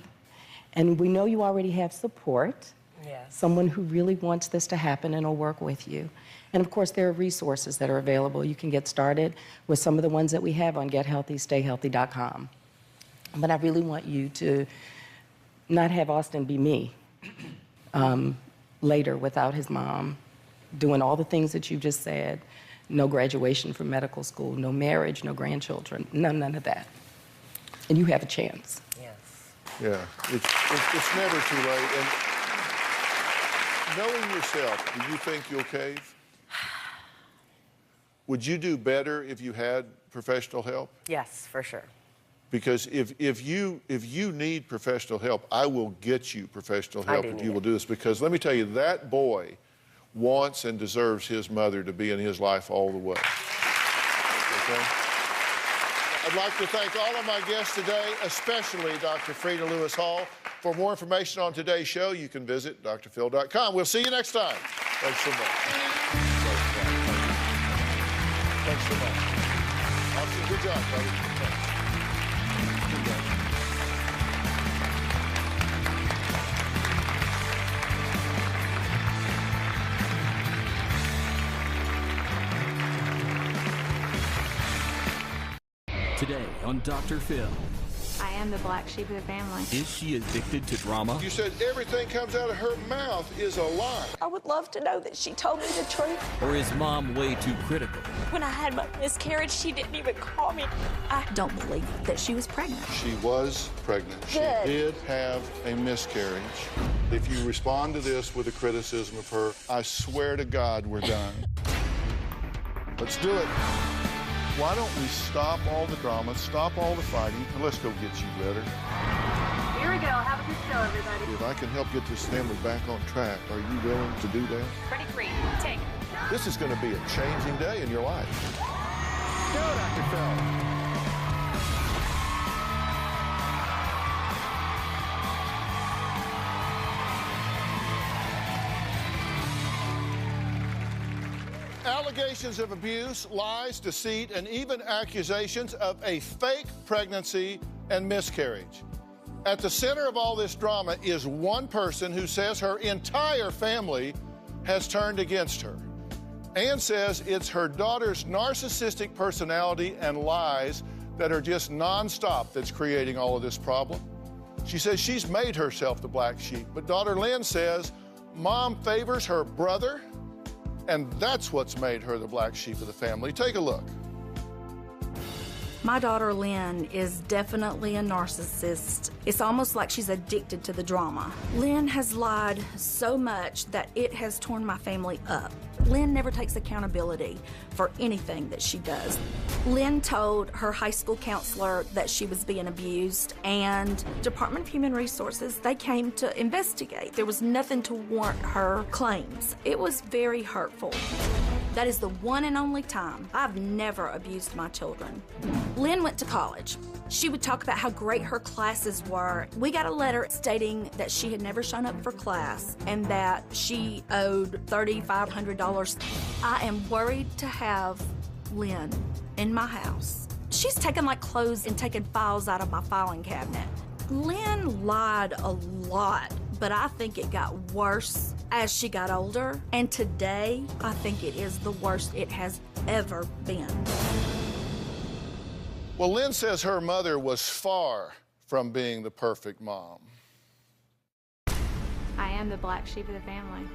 And we know you already have support Yes. Someone who really wants this to happen and will work with you. And of course, there are resources that are available. You can get started with some of the ones that we have on gethealthystayhealthy.com. But I really want you to not have Austin be me later without his mom, doing all the things that you just said. No graduation from medical school, no marriage, no grandchildren, none of that. And you have a chance. Yes. Yeah, it's never too late. And knowing yourself, do you think you'll cave? Would you do better if you had professional help? Yes, for sure. Because if you need professional help, I will get you professional help if you will do this. Because let me tell you, that boy wants and deserves his mother to be in his life all the way. Okay? I'd like to thank all of my guests today, especially Dr. Frida Lewis Hall. For more information on today's show, you can visit drphill.com. We'll see you next time. Thanks so much. Thanks so much. Austin, good job, buddy. Thanks. Good job. Today on Dr. Phill. I am the black sheep of the family. Is she addicted to drama? You said everything comes out of her mouth is a lie. I would love to know that she told me the truth. Or is mom way too critical? When I had my miscarriage, she didn't even call me. I don't believe that she was pregnant. She was pregnant. Good. She did have a miscarriage. If you respond to this with a criticism of her, I swear to God, we're done. Let's do it. Why don't we stop all the drama, stop all the fighting, and let's go get you better. Here we go. Have a good show, everybody. If I can help get this family back on track, are you willing to do that? Pretty free. Take. This is going to be a changing day in your life. Go, Dr. Phill. Allegations of abuse, lies, deceit, and even accusations of a fake pregnancy and miscarriage. At the center of all this drama is one person who says her entire family has turned against her. Ann says it's her daughter's narcissistic personality and lies that are just nonstop that's creating all of this problem. She says she's made herself the black sheep, but daughter Lynn says mom favors her brother, and that's what's made her the black sheep of the family. Take a look. My daughter Lynn is definitely a narcissist. It's almost like she's addicted to the drama. Lynn has lied so much that it has torn my family up. Lynn never takes accountability for anything that she does. Lynn told her high school counselor that she was being abused, and Department of Human Resources, they came to investigate. There was nothing to warrant her claims. It was very hurtful. That is the one and only time I've never abused my children. Lynn went to college. She would talk about how great her classes were. We got a letter stating that she had never shown up for class and that she owed $3,500. I am worried to have Lynn in my house. She's taken like clothes and taken files out of my filing cabinet. Lynn lied a lot, but I think it got worse as she got older. And today, I think it is the worst it has ever been. Well, Lynn says her mother was far from being the perfect mom. I am the black sheep of the family.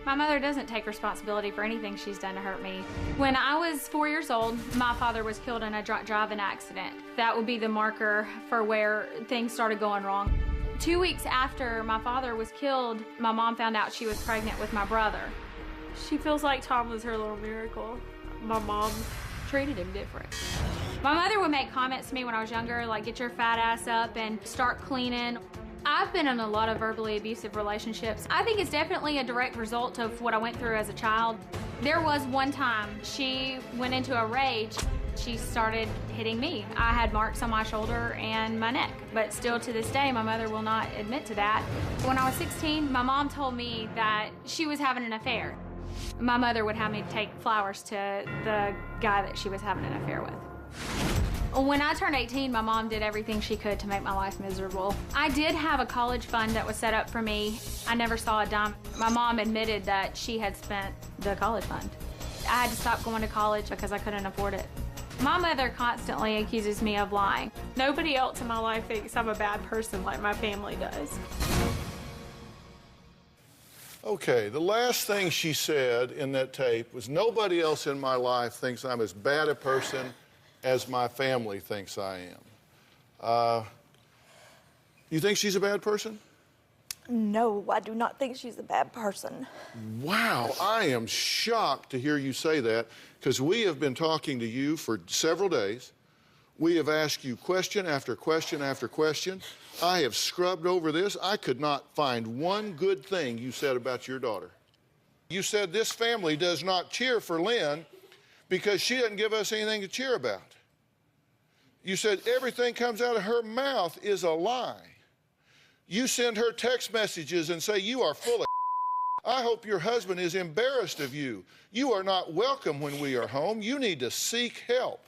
My mother doesn't take responsibility for anything she's done to hurt me. When I was 4 years old, my father was killed in a drunk driving accident. That would be the marker for where things started going wrong. 2 weeks after my father was killed, my mom found out she was pregnant with my brother. She feels like Tom was her little miracle. My mom treated him different. My mother would make comments to me when I was younger, like, get your fat ass up and start cleaning. I've been in a lot of verbally abusive relationships. I think it's definitely a direct result of what I went through as a child. There was one time she went into a rage. She started hitting me. I had marks on my shoulder and my neck, but still to this day, my mother will not admit to that. When I was 16, my mom told me that she was having an affair. My mother would have me take flowers to the guy that she was having an affair with. When I turned 18, my mom did everything she could to make my life miserable. I did have a college fund that was set up for me. I never saw a dime. My mom admitted that she had spent the college fund. I had to stop going to college because I couldn't afford it. My mother constantly accuses me of lying. Nobody else in my life thinks I'm a bad person like my family does. Okay, the last thing she said in that tape was, nobody else in my life thinks I'm as bad a person as my family thinks I am. You think she's a bad person? No, I do not think she's a bad person. Wow, I am shocked to hear you say that, because we have been talking to you for several days. We have asked you question after question after question. I have scrubbed over this. I could not find one good thing you said about your daughter. You said this family does not cheer for Lynn because she doesn't give us anything to cheer about. You said everything comes out of her mouth is a lie. You send her text messages and say, you are full of I hope your husband is embarrassed of you. You are not welcome when we are home. You need to seek help.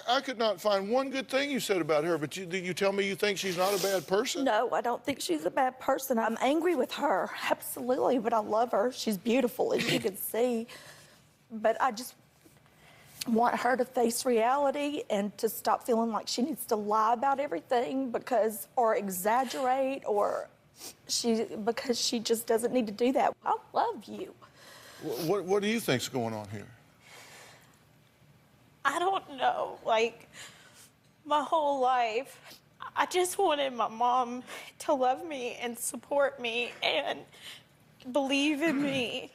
I could not find one good thing you said about her, but you tell me you think she's not a bad person? No, I don't think she's a bad person. I'm angry with her, absolutely, but I love her. She's beautiful, as you can see. But I just want her to face reality and to stop feeling like she needs to lie about everything or exaggerate because she just doesn't need to do that. I love you. What do you think's going on here? I don't know. Like, my whole life, I just wanted my mom to love me and support me and believe in me.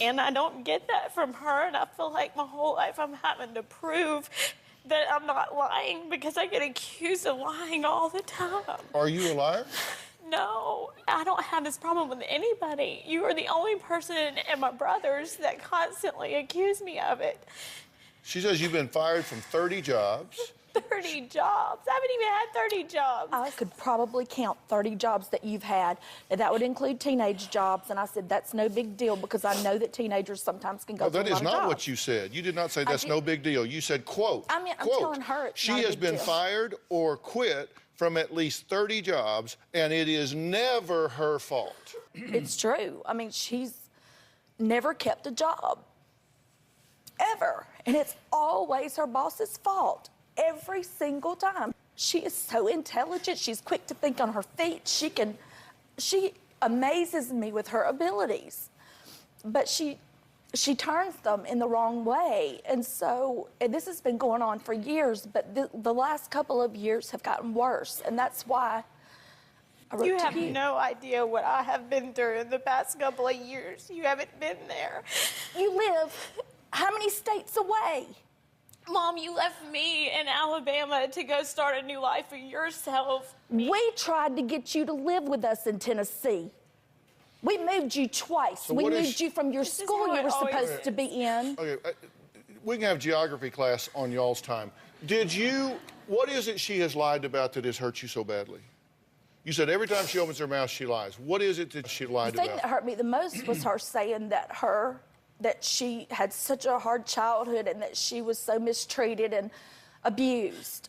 And I don't get that from her, and I feel like my whole life I'm having to prove that I'm not lying because I get accused of lying all the time. Are you a liar? No, I don't have this problem with anybody. You are the only person and my brothers that constantly accuse me of it. She says you've been fired from 30 jobs. 30 jobs? I haven't even had 30 jobs. I could probably count 30 jobs that you've had, and that would include teenage jobs. And I said, that's no big deal because I know that teenagers sometimes can go through a lot of jobs. That is not what you said. You did not say that's no big deal. You said, quote, I mean, I'm quote, telling her it's she not a has big been deal. fired or quit from at least 30 jobs, and it is never her fault. It's true. I mean, she's never kept a job. Ever. And it's always her boss's fault. Every single time. She is so intelligent. She's quick to think on her feet. She amazes me with her abilities. But she turns them in the wrong way. And this has been going on for years, but the last couple of years have gotten worse. And that's why I wrote to you. You have no idea what I have been through in the past couple of years. You haven't been there. You live how many states away? Mom, you left me in Alabama to go start a new life for yourself. We tried to get you to live with us in Tennessee. We moved you twice. So we moved you from your school you were supposed to be in. Okay, we can have geography class on y'all's time. What is it she has lied about that has hurt you so badly? You said every time she opens her mouth, she lies. What is it that she lied about? The thing that hurt me the most was her saying that she had such a hard childhood and that she was so mistreated and abused.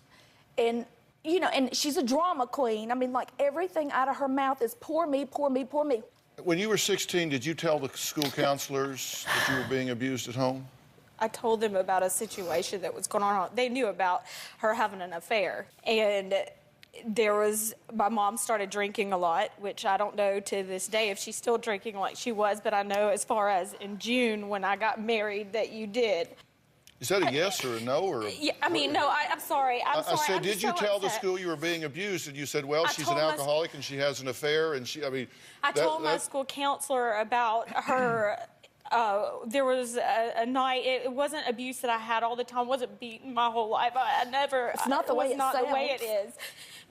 And, and she's a drama queen. I mean, like, everything out of her mouth is poor me, poor me, poor me. When you were 16, did you tell the school counselors that you were being abused at home? I told them about a situation that was going on. They knew about her having an affair. And my mom started drinking a lot, which I don't know to this day if she's still drinking like she was, but I know as far as in June when I got married that you did. Is that a yes or a no? Or yeah, I mean, no, I'm sorry. I'm sorry. I said, did you tell the upset. school you were being abused? And you said, well, she's an alcoholic and she has an affair. And I told my school counselor about her. There was a night. It wasn't abuse that I had all the time. I wasn't beaten my whole life. I never. It's not the way it sounds. Not the way it is.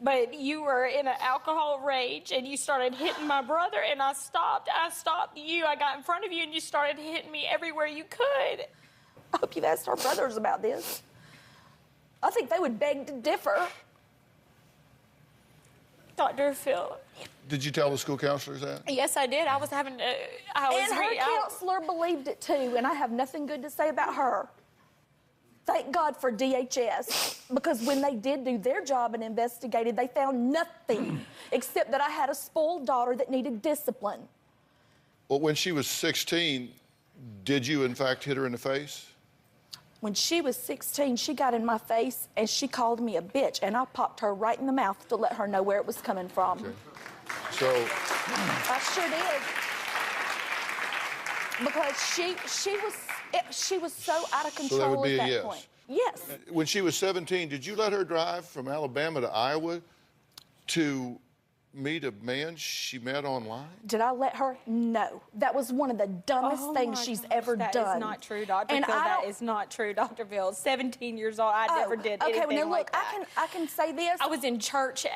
But you were in an alcohol rage, and you started hitting my brother, and I stopped. I stopped you. I got in front of you, and you started hitting me everywhere you could. I hope you've asked our brothers about this. I think they would beg to differ. Dr. Phill. Did you tell the school counselors that? Yes, I did. I was having to. And her counselor believed it too, and I have nothing good to say about her. Thank God for DHS, because when they did do their job and investigated, they found nothing except that I had a spoiled daughter that needed discipline. Well, when she was 16, did you, in fact, hit her in the face? When she was 16, she got in my face and she called me a bitch, and I popped her right in the mouth to let her know where it was coming from. Okay. So... I sure did. Because she was so out of control So that would be at a that yes. point. Yes. When she was 17, did you let her drive from Alabama to Iowa to meet a man she met online? Did I let her? No. That was one of the dumbest things she's ever done. That is not true, Dr. Phill. That is not true, Dr. Phill. 17 years old, I never did anything well, now like look, that. I can say this. I was in church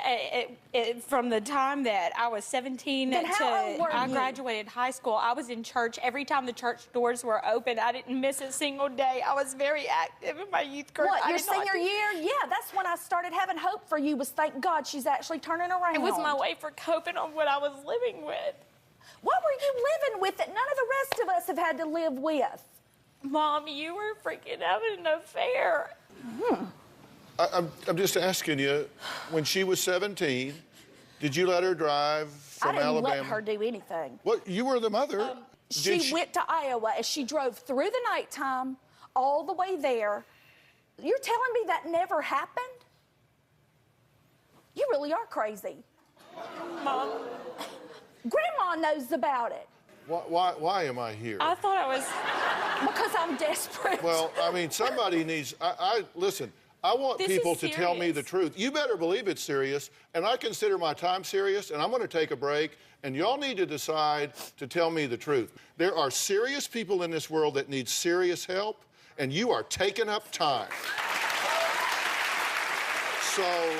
from the time that I was 17 Then how old were I you? graduated high school. I was in church every time the church doors were open. I didn't miss a single day. I was very active in my youth group. What, your senior year? Yeah, that's when I started having hope for you, was thank God she's actually turning around. It was my way for coping on what I was living with. What were you living with that none of the rest of us have had to live with? Mom, you were freaking having an affair. I'm just asking you, when she was 17, did you let her drive from I didn't Alabama? let her do anything. What? You were the mother. She went to Iowa and she drove through the nighttime all the way there. You're telling me that never happened? You really are crazy. Mom. Grandma knows about it. Why am I here? I thought I was... Because I'm desperate. Well, I mean, somebody needs... Listen, I want This people is to tell me serious. the truth. You better believe it's serious, and I consider my time serious, and I'm going to take a break, and y'all need to decide to tell me the truth. There are serious people in this world that need serious help, and you are taking up time. So,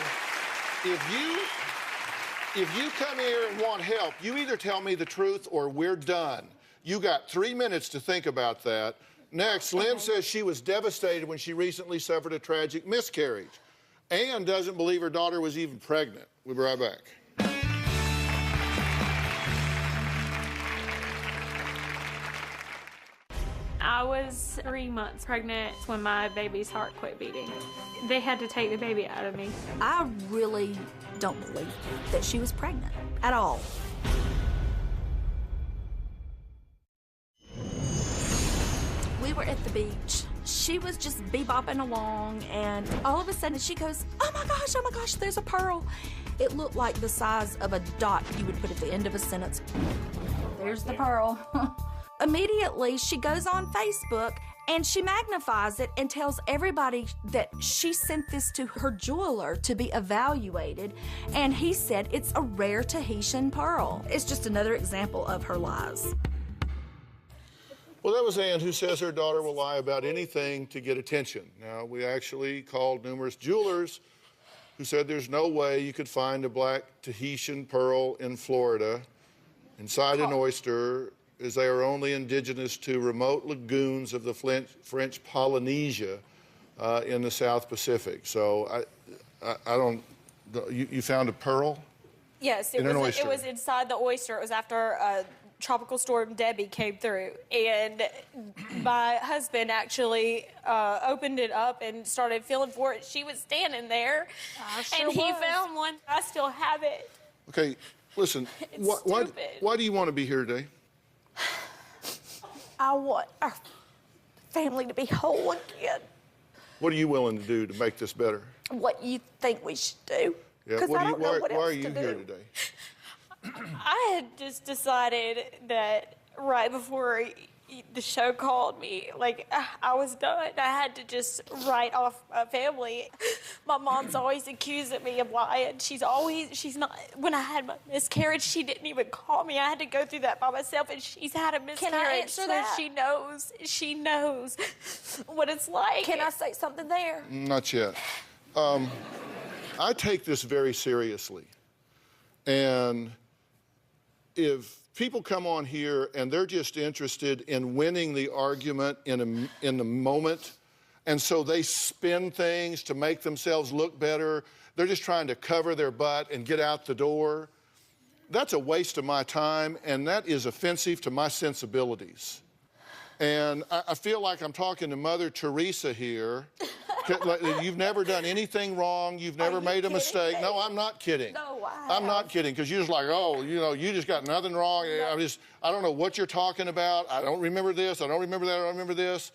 if you come here and want help, you either tell me the truth or we're done. You got 3 minutes to think about that. Next, Lynn says she was devastated when she recently suffered a tragic miscarriage. Ann doesn't believe her daughter was even pregnant. We'll be right back. I was 3 months pregnant when my baby's heart quit beating. They had to take the baby out of me. I really don't believe that she was pregnant at all. We were at the beach. She was just bebopping along, and all of a sudden she goes, oh my gosh, there's a pearl. It looked like the size of a dot you would put at the end of a sentence. There's the pearl. Immediately, she goes on Facebook and she magnifies it and tells everybody that she sent this to her jeweler to be evaluated, and he said it's a rare Tahitian pearl. It's just another example of her lies. Well, that was Ann, who says her daughter will lie about anything to get attention. Now, we actually called numerous jewelers who said there's no way you could find a black Tahitian pearl in Florida inside an oyster, as they are only indigenous to remote lagoons of the French Polynesia in the South Pacific. So I don't, you found a pearl? Yes, In an oyster. it was inside the oyster. It was after Tropical Storm Debbie came through, and my husband actually opened it up and started feeling for it. She was standing there, and he found one. I still have it. Okay, listen, why do you want to be here today? I want our family to be whole again. What are you willing to do to make this better? What you think we should do? Yeah, Because I don't know what why else are you to here do. today? I had just decided that right before the show called me, like, I was done. I had to just write off my family. My mom's always accusing me of lying. She's not, when I had my miscarriage, she didn't even call me. I had to go through that by myself, and she's had a miscarriage. Can I answer so that? She knows what it's like. Can I say something there? Not yet. I take this very seriously. And if people come on here and they're just interested in winning the argument in the moment, and so they spin things to make themselves look better, they're just trying to cover their butt and get out the door, that's a waste of my time, and that is offensive to my sensibilities. And I feel like I'm talking to Mother Teresa here. You've never done anything wrong. You've never made a mistake. No, I'm not kidding. No, I'm not kidding, because you're just like, oh, you know, you just got nothing wrong. No. I don't know what you're talking about. I don't remember this. I don't remember that. I don't remember this.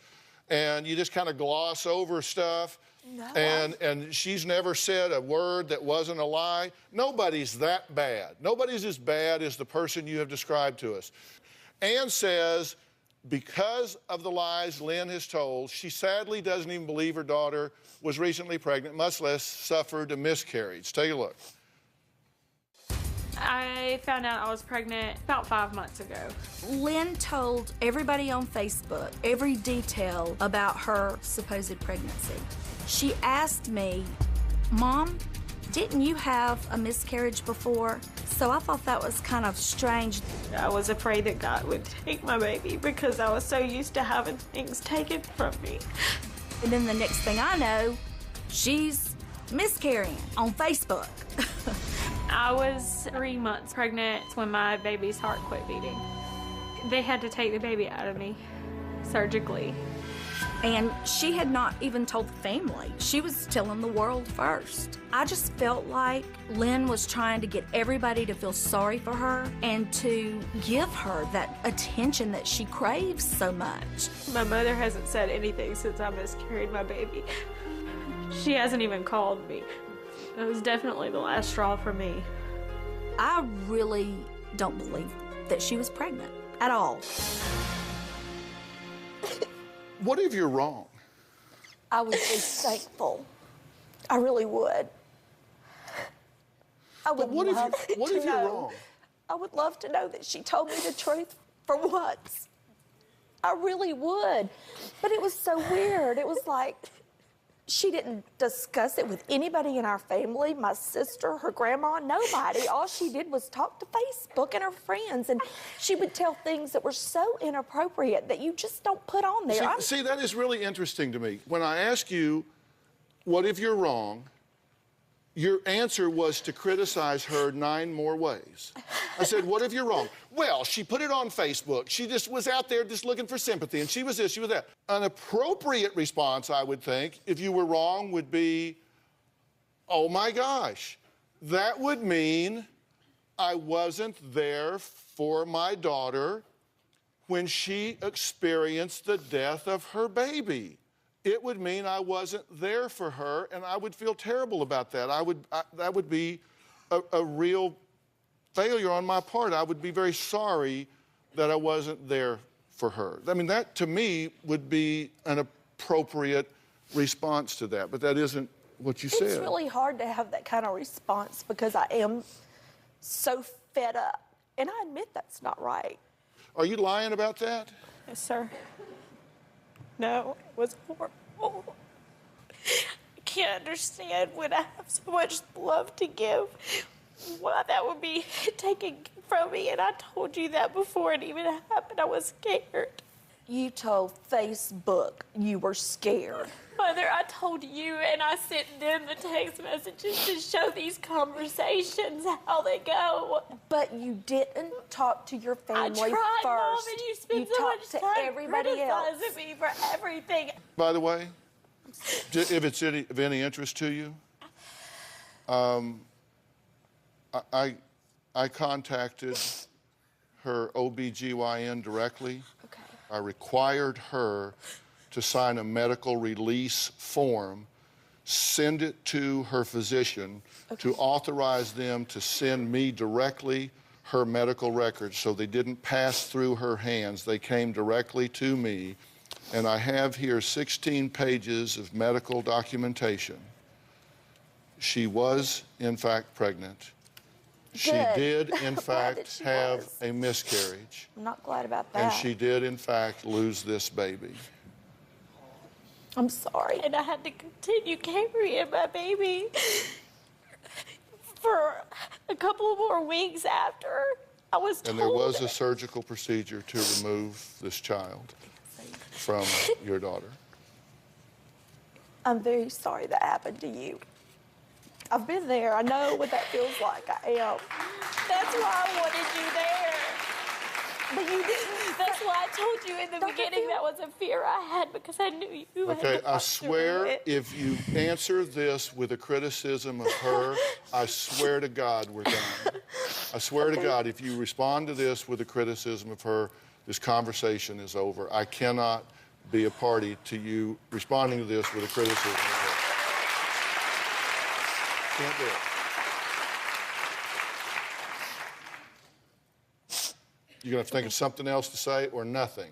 And you just kind of gloss over stuff. No, and she's never said a word that wasn't a lie. Nobody's that bad. Nobody's as bad as the person you have described to us. Ann says, because of the lies Lynn has told, she sadly doesn't even believe her daughter was recently pregnant, much less suffered a miscarriage. Take a look. I found out I was pregnant about 5 months ago. Lynn told everybody on Facebook every detail about her supposed pregnancy. She asked me, Mom, didn't you have a miscarriage before? So I thought that was kind of strange. I was afraid that God would take my baby because I was so used to having things taken from me. And then the next thing I know, she's miscarrying on Facebook. I was 3 months pregnant when my baby's heart quit beating. They had to take the baby out of me surgically. And she had not even told the family. She was telling the world first. I just felt like Lynn was trying to get everybody to feel sorry for her and to give her that attention that she craves so much. My mother hasn't said anything since I miscarried my baby. She hasn't even called me. It was definitely the last straw for me. I really don't believe that she was pregnant at all. What if you're wrong? I would be thankful. I really would. I would what love if you're wrong? I would love to know that she told me the truth for once. I really would. But it was so weird. It was like she didn't discuss it with anybody in our family, my sister, her grandma, nobody. All she did was talk to Facebook and her friends, and she would tell things that were so inappropriate that you just don't put on there. See, that is really interesting to me. When I ask you, what if you're wrong, your answer was to criticize her 9 more ways. I said, what if you're wrong? Well, she put it on Facebook. She just was out there just looking for sympathy, and she was this, she was that. An appropriate response, I would think, if you were wrong, would be, oh my gosh, that would mean I wasn't there for my daughter when she experienced the death of her baby. It would mean I wasn't there for her, and I would feel terrible about that. That would be a real failure on my part. I would be very sorry that I wasn't there for her. I mean, that to me would be an appropriate response to that, but that isn't what you said. It's really hard to have that kind of response because I am so fed up, and I admit that's not right. Are you lying about that? Yes, sir. No, it was horrible. I can't understand when I have so much love to give, why that would be taken from me. And I told you that before it even happened. I was scared. You told Facebook you were scared. Mother, I told you, and I sent them the text messages to show these conversations how they go. But you didn't talk to your family I tried, first. Mom, and you spent so much talked time to everybody else. criticizing me for everything. By the way, if it's of any interest to you, I contacted her OBGYN directly. Okay. I required her to sign a medical release form, send it to her physician to authorize them to send me directly her medical records, so they didn't pass through her hands. They came directly to me. And I have here 16 pages of medical documentation. She was, in fact, pregnant. She Good. did, in I'm glad that fact, she have was. a miscarriage. I'm not glad about that. And she did, in fact, lose this baby. I'm sorry. And I had to continue carrying my baby for a couple more weeks after I was told. And there was a surgical procedure to remove this child from your daughter. I'm very sorry that happened to you. I've been there. I know what that feels like. I am. That's why I wanted you there. But you didn't. That's why I told you in the beginning that was a fear I had because I knew you had Okay, to I walk swear through it. if you answer this with a criticism of her, I swear to God we're done. I swear to God, if you respond to this with a criticism of her, this conversation is over. I cannot be a party to you responding to this with a criticism of her. Can't do it. You're going to have to think of something else to say or nothing.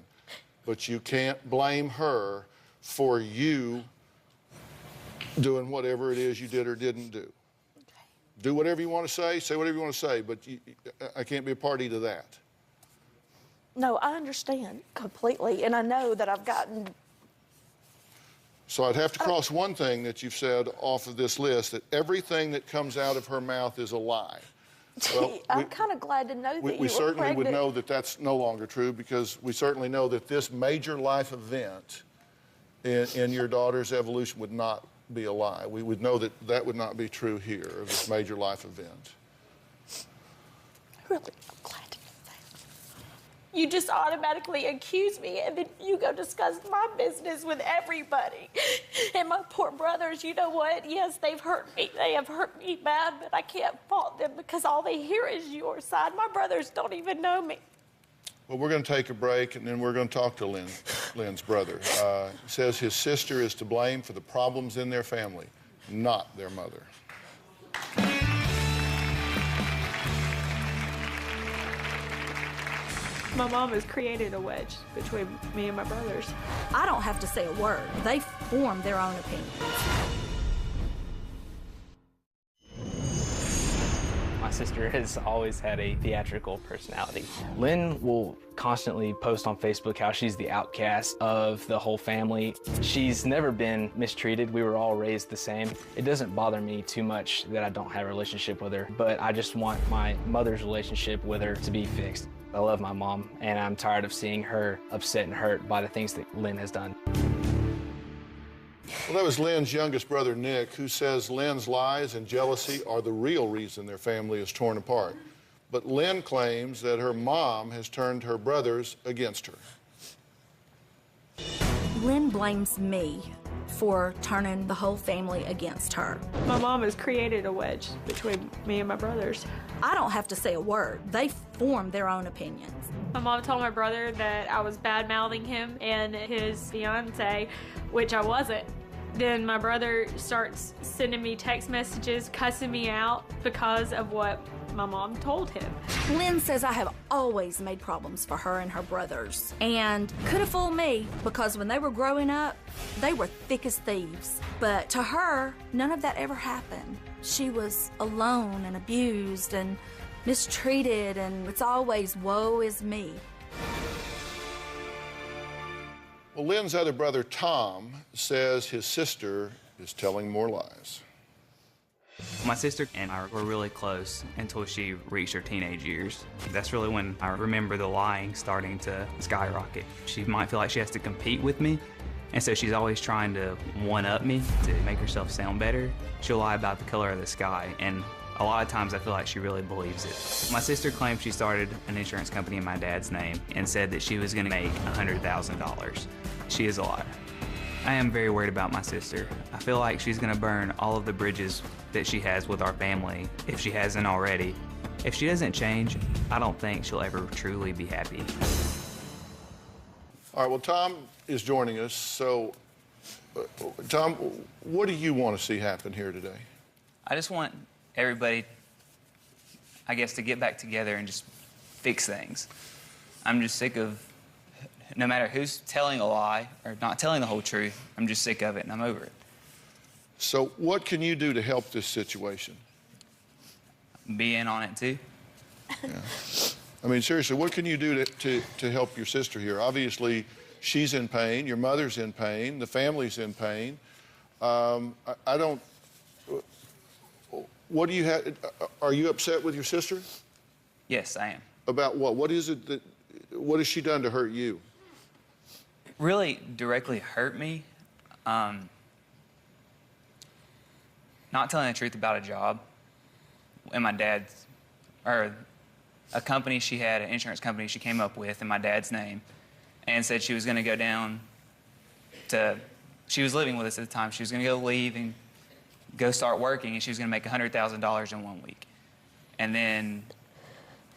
But you can't blame her for you doing whatever it is you did or didn't do. Okay. Do whatever you want to say whatever you want to say, but I can't be a party to that. No, I understand completely, and I know that I've gotten... So I'd have to cross one thing that you've said off of this list, that everything that comes out of her mouth is a lie. Well, I'm kind of glad to know that you we were certainly would pregnant. know that that's no longer true, because we certainly know that this major life event in your daughter's evolution would not be a lie. We would know that that would not be true here, of this major life event. Really, I'm glad to know that. You just automatically accuse me, and then you go discuss my business with everybody. And my poor brothers, you know what? Yes, they've hurt me. They have hurt me bad, but I can't fault them because all they hear is your side. My brothers don't even know me. Well, we're going to take a break, and then we're going to talk to Lynn's brother. He says his sister is to blame for the problems in their family, not their mother. My mom has created a wedge between me and my brothers. I don't have to say a word. They form their own opinions. My sister has always had a theatrical personality. Lynn will constantly post on Facebook how she's the outcast of the whole family. She's never been mistreated. We were all raised the same. It doesn't bother me too much that I don't have a relationship with her, but I just want my mother's relationship with her to be fixed. I love my mom, and I'm tired of seeing her upset and hurt by the things that Lynn has done. Well, that was Lynn's youngest brother, Nick, who says Lynn's lies and jealousy are the real reason their family is torn apart. But Lynn claims that her mom has turned her brothers against her. Lynn blames me for turning the whole family against her. My mom has created a wedge between me and my brothers. I don't have to say a word. They form their own opinions. My mom told my brother that I was bad-mouthing him and his fiance, which I wasn't. Then my brother starts sending me text messages, cussing me out because of what my mom told him. Lynn says I have always made problems for her and her brothers. And could have fooled me, because when they were growing up, they were thick as thieves. But to her, none of that ever happened. She was alone and abused and mistreated, and it's always woe is me. Well, Lynn's other brother, Tom, says his sister is telling more lies. My sister and I were really close until she reached her teenage years. That's really when I remember the lying starting to skyrocket. She might feel like she has to compete with me, and so she's always trying to one-up me to make herself sound better. She'll lie about the color of the sky, and a lot of times I feel like she really believes it. My sister claimed she started an insurance company in my dad's name and said that she was going to make $100,000. She is a liar. I am very worried about my sister. I feel like she's going to burn all of the bridges that she has with our family, if she hasn't already. If she doesn't change, I don't think she'll ever truly be happy. All right, well, Tom is joining us. So, Tom, what do you want to see happen here today? I just want everybody, I guess, to get back together and just fix things. I'm just sick of, no matter who's telling a lie or not telling the whole truth, I'm just sick of it and I'm over it. So what can you do to help this situation? Be in on it too. Yeah. I mean, seriously, what can you do to help your sister here? Obviously, she's in pain, your mother's in pain, the family's in pain. I don't, what do you have, are you upset with your sister? Yes, I am. About what? What is it that, what has she done to hurt you? Really directly hurt me. Not telling the truth about a job and my dad's, or a company she had, an insurance company she came up with in my dad's name, and said she was going to go down to, she was living with us at the time, she was going to go leave and go start working, and she was going to make $100,000 in 1 week. And then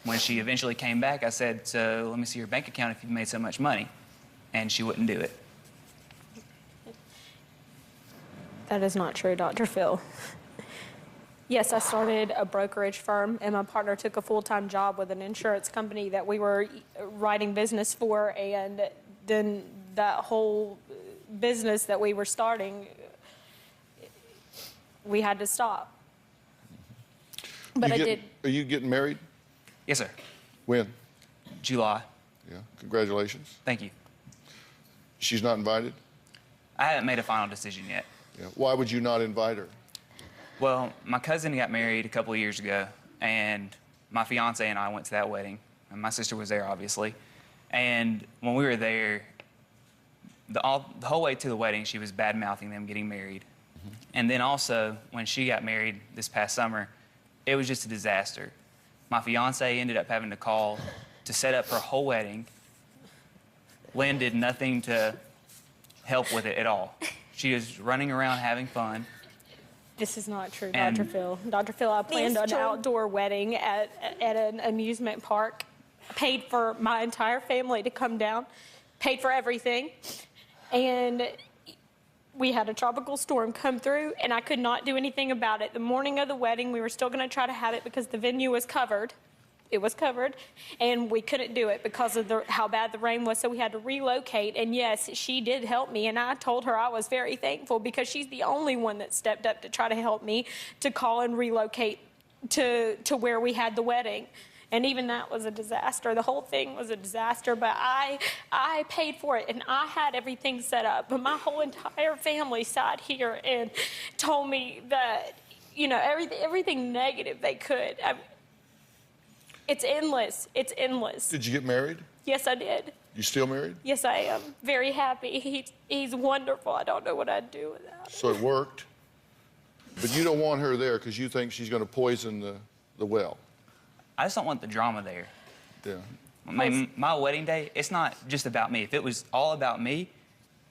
when she eventually came back, I said, so let me see your bank account if you've made so much money. And she wouldn't do it. That is not true, Dr. Phill. Yes, I started a brokerage firm, and my partner took a full-time job with an insurance company that we were writing business for, and then that whole business that we were starting, we had to stop. But Are you getting married? Yes, sir. When? July. Yeah, congratulations. Thank you. She's not invited? I haven't made a final decision yet. Yeah. Why would you not invite her? Well, my cousin got married a couple of years ago, and my fiance and I went to that wedding. And my sister was there, obviously. And when we were there, the whole way to the wedding, she was bad-mouthing them getting married. Mm-hmm. And then also, when she got married this past summer, it was just a disaster. My fiance ended up having to call to set up her whole wedding. Lynn did nothing to help with it at all. She was running around having fun. This is not true, Dr. Phill. Dr. Phill, I planned an outdoor wedding at an amusement park. Paid for my entire family to come down. Paid for everything. And we had a tropical storm come through, and I could not do anything about it. The morning of the wedding, we were still going to try to have it because the venue was covered. It was covered, and we couldn't do it because of how bad the rain was, so we had to relocate. And yes, she did help me, and I told her I was very thankful because she's the only one that stepped up to try to help me to call and relocate to where we had the wedding. And even that was a disaster. The whole thing was a disaster, but I paid for it, and I had everything set up. But my whole entire family sat here and told me that, you know, everything negative they could. It's endless. It's endless. Did you get married? Yes, I did. You still married? Yes, I am. Very happy. He's wonderful. I don't know what I'd do without him. So it worked? But you don't want her there because you think she's going to poison the well. I just don't want the drama there. Yeah. My wedding day, it's not just about me. If it was all about me,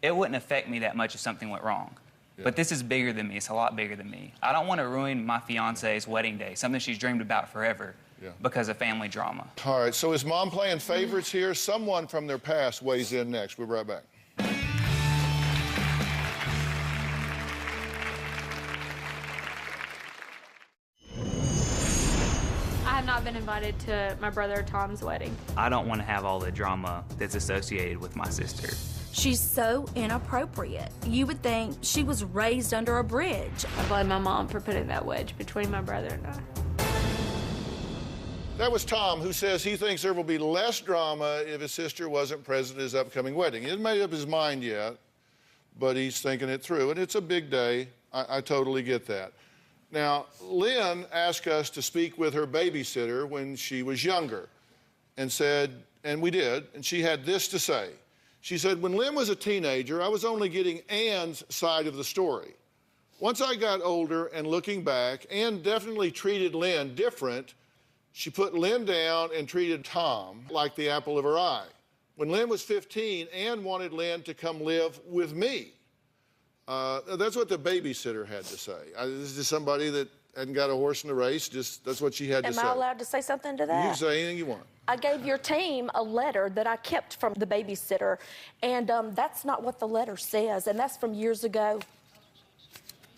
it wouldn't affect me that much if something went wrong. Yeah. But this is bigger than me. It's a lot bigger than me. I don't want to ruin my fiance's wedding day, something she's dreamed about forever, because of family drama. All right, so is Mom playing favorites here? Someone from their past weighs in next. We'll be right back. I have not been invited to my brother Tom's wedding. I don't want to have all the drama that's associated with my sister. She's so inappropriate. You would think she was raised under a bridge. I blame my mom for putting that wedge between my brother and I. That was Tom, who says he thinks there will be less drama if his sister wasn't present at his upcoming wedding. He hasn't made up his mind yet, but he's thinking it through, and it's a big day. I totally get that. Now, Lynn asked us to speak with her babysitter when she was younger, and said, and we did, and she had this to say. She said, when Lynn was a teenager, I was only getting Ann's side of the story. Once I got older and looking back, Ann definitely treated Lynn different. She put Lynn down and treated Tom like the apple of her eye. When Lynn was 15, Ann wanted Lynn to come live with me. That's what the babysitter had to say. This is somebody that hadn't got a horse in the race. That's what she had to say. Am I allowed to say something to that? You can say anything you want. I gave your team a letter that I kept from the babysitter, and that's not what the letter says, and that's from years ago.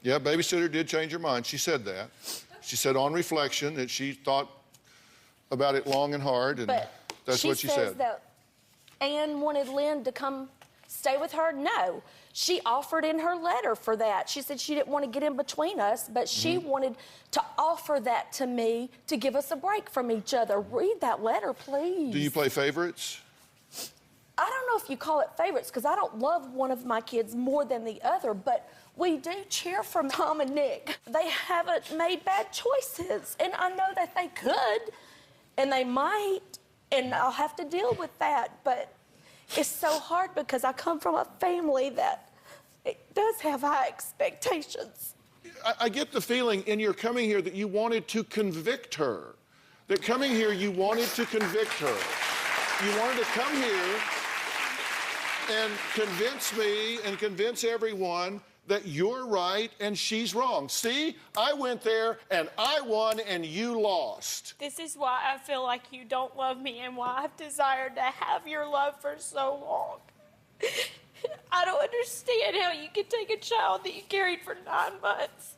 Yeah, babysitter did change her mind. She said that. She said on reflection that she thought about it long and hard, and that's what she said. She says that Ann wanted Lynn to come stay with her. No, she offered in her letter for that. She said she didn't want to get in between us, but she wanted to offer that to me to give us a break from each other. Read that letter, please. Do you play favorites? I don't know if you call it favorites, because I don't love one of my kids more than the other, but we do cheer for Tom and Nick. They haven't made bad choices, and I know that they could, and they might, and I'll have to deal with that, but it's so hard because I come from a family that it does have high expectations. I get the feeling in your coming here that you wanted to convict her. that coming here, you wanted to convict her. You wanted to come here and convince me and convince everyone that you're right and she's wrong. See, I went there and I won and you lost. This is why I feel like you don't love me and why I've desired to have your love for so long. I don't understand how you can take a child that you carried for 9 months,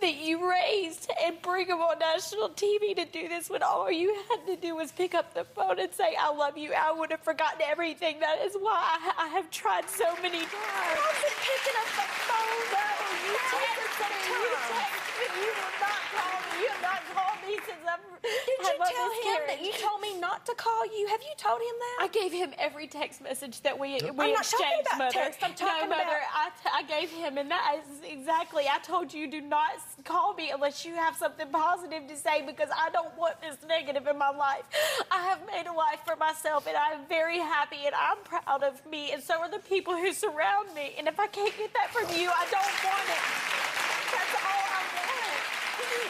that you raised, and bring him on national TV to do this when all you had to do was pick up the phone and say, I love you. I would have forgotten everything. That is why I have tried so many times. I wasn't picking up the phone, though. You texted me. You texted me. You will not call me. You have not called me since I've Did you tell him that you told me not to call you? Have you told him that? I gave him every text message that we I'm not talking exchanged, about Mother. text. I'm talking no, Mother, about... I gave him, and that is exactly, I told you, do not call me unless you have something positive to say, because I don't want this negative in my life. I have made a life for myself, and I'm very happy, and I'm proud of me, and so are the people who surround me. And if I can't get that from you, I don't want it. That's all I want.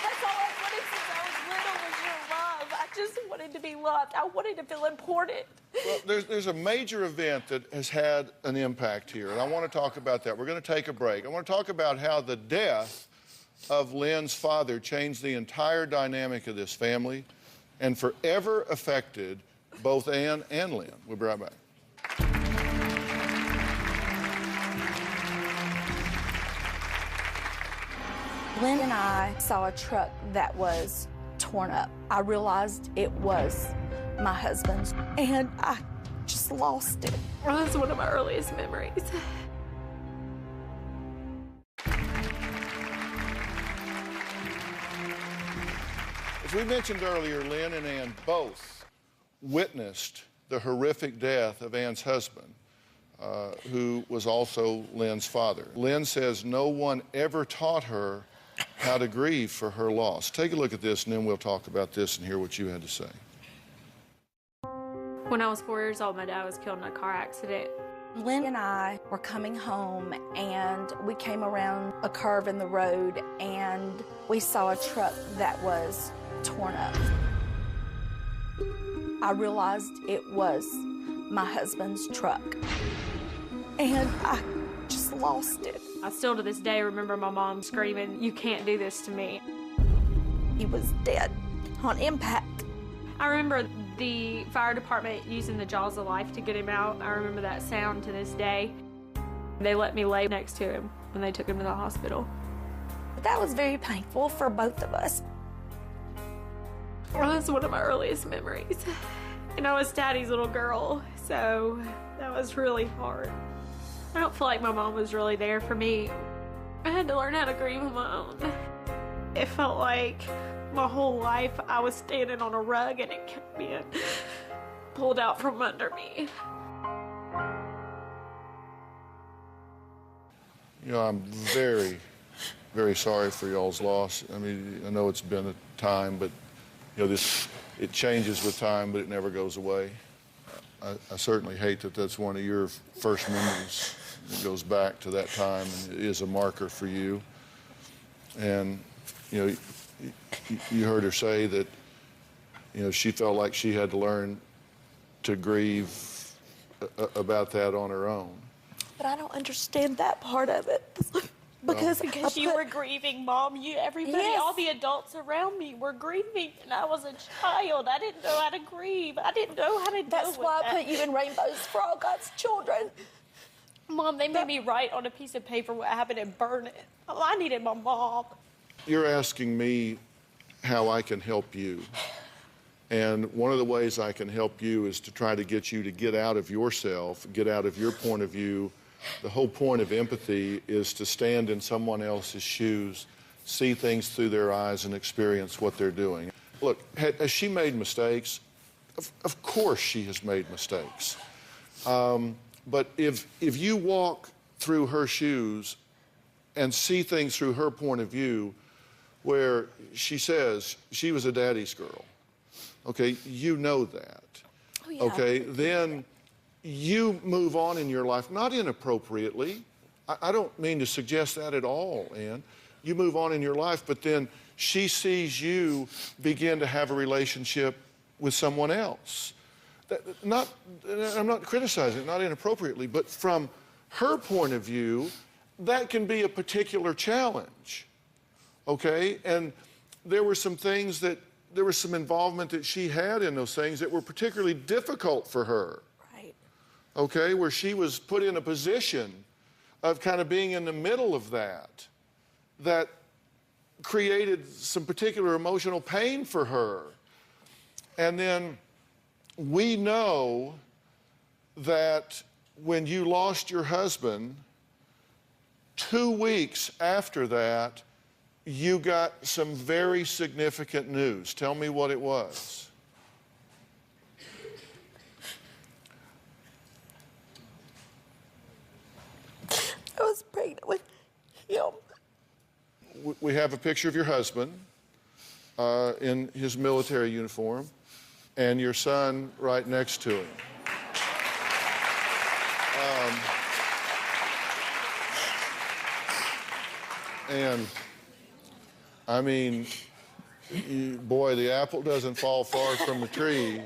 That's all I wanted since I was little, was your love. I just wanted to be loved. I wanted to feel important. Well, there's a major event that has had an impact here, and I want to talk about that. We're going to take a break. I want to talk about how the death of Lynn's father changed the entire dynamic of this family and forever affected both Ann and Lynn. We'll be right back. Lynn and I saw a truck that was torn up. I realized it was my husband's, and I just lost it. Well, that's one of my earliest memories. As we mentioned earlier, Lynn and Ann both witnessed the horrific death of Ann's husband, who was also Lynn's father. Lynn says no one ever taught her how to grieve for her loss. Take a look at this, and then we'll talk about this and hear what you had to say. When I was 4 years old, my dad was killed in a car accident. Lynn and I were coming home, and we came around a curve in the road, and we saw a truck that was torn up. I realized it was my husband's truck, and I just lost it. I still to this day remember my mom screaming, "You can't do this to me." He was dead on impact. I remember the fire department using the jaws of life to get him out. I remember that sound to this day. They let me lay next to him when they took him to the hospital. That was very painful for both of us. Well, that's one of my earliest memories. And I was Daddy's little girl, so that was really hard. I don't feel like my mom was really there for me. I had to learn how to grieve on my own. It felt like my whole life I was standing on a rug and it kept being pulled out from under me. You know, I'm very, very sorry for y'all's loss. I mean, I know it's been a time, but you know, it changes with time, but it never goes away. I certainly hate that that's one of your first memories. It goes back to that time, and it is a marker for you. And, you know, you heard her say that, you know, she felt like she had to learn to grieve about that on her own. But I don't understand that part of it. Because you were grieving, Mom. Everybody, Yes. all the adults around me were grieving, and I was a child. I didn't know how to grieve. I didn't know how to deal with That's why that. I put you in rainbows for all God's children. Mom, they made me write on a piece of paper what happened and burn it. Oh, I needed my mom. You're asking me how I can help you. And one of the ways I can help you is to try to get you to get out of yourself, get out of your point of view. The whole point of empathy is to stand in someone else's shoes, see things through their eyes, and experience what they're doing. Look, has she made mistakes? Of course she has made mistakes. But if you walk through her shoes and see things through her point of view, where she says she was a daddy's girl, okay, you know that. Oh, yeah. Okay, then you move on in your life, not inappropriately. I don't mean to suggest that at all, Ann. You move on in your life, but then she sees you begin to have a relationship with someone else. I'm not criticizing it, not inappropriately, but from her point of view, that can be a particular challenge, okay? And there were some things that, there was some involvement that she had in those things that were particularly difficult for her. Right. Okay, where she was put in a position of kind of being in the middle of that created some particular emotional pain for her. And then we know that when you lost your husband, 2 weeks after that, you got some very significant news. Tell me what it was. I was pregnant with him. We have a picture of your husband in his military uniform and your son right next to him. And I mean, boy, the apple doesn't fall far from the tree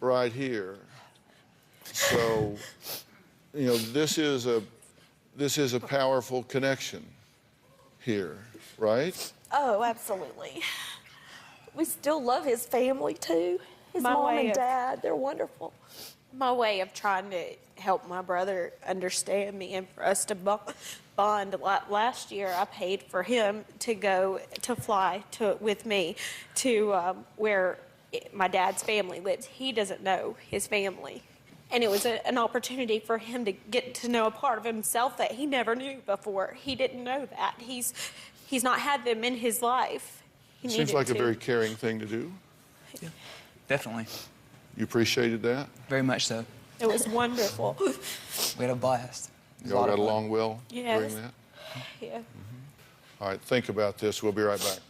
right here. So, you know, this is a powerful connection here, right? Oh, absolutely. We still love his family too. His mom and dad, they're wonderful. My way of trying to help my brother understand me and for us to bond. Last year, I paid for him to go to fly with me to where my dad's family lives. He doesn't know his family. And it was an opportunity for him to get to know a part of himself that he never knew before. He didn't know that. He's not had them in his life. He Seems like a very caring thing to do. Yeah, definitely. You appreciated that? Very much so. It was wonderful. We had a blast. Y'all got along well during Yes. that? Yeah. All right, think about this. We'll be right back.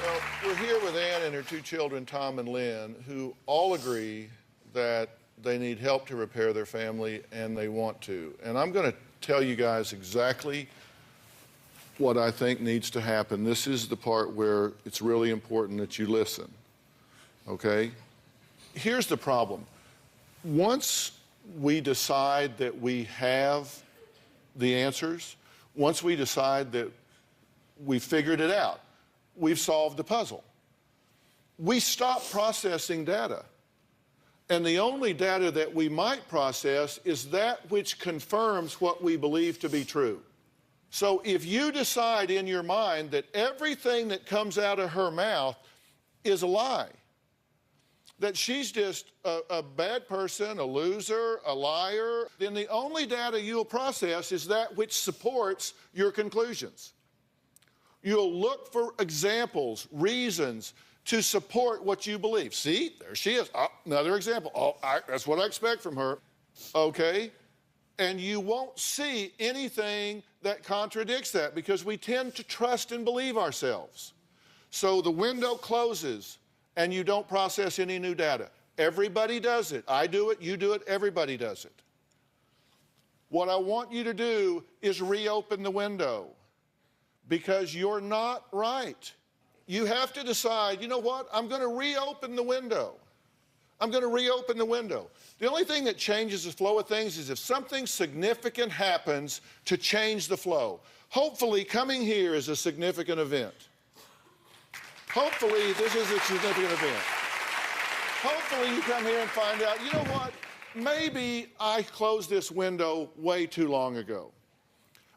Well, we're here with Ann and her 2 children, Tom and Lynn, who all agree that they need help to repair their family, and they want to. And I'm going to tell you guys exactly what I think needs to happen. This is the part where it's really important that you listen, okay? Here's the problem. Once we decide that we have the answers, once we decide that we figured it out, we've solved the puzzle, we stop processing data. And the only data that we might process is that which confirms what we believe to be true. So if you decide in your mind that everything that comes out of her mouth is a lie, that she's just a bad person, a loser, a liar, then the only data you'll process is that which supports your conclusions. You'll look for examples, reasons, to support what you believe. See, there she is. Oh, another example. Oh, that's what I expect from her. Okay? And you won't see anything that contradicts that because we tend to trust and believe ourselves. So the window closes and you don't process any new data. Everybody does it. I do it, you do it, everybody does it. What I want you to do is reopen the window because you're not right. You have to decide, you know what, I'm going to reopen the window. I'm going to reopen the window. The only thing that changes the flow of things is if something significant happens to change the flow. Hopefully, coming here is a significant event. Hopefully, this is a significant event. Hopefully, you come here and find out, you know what, maybe I closed this window way too long ago.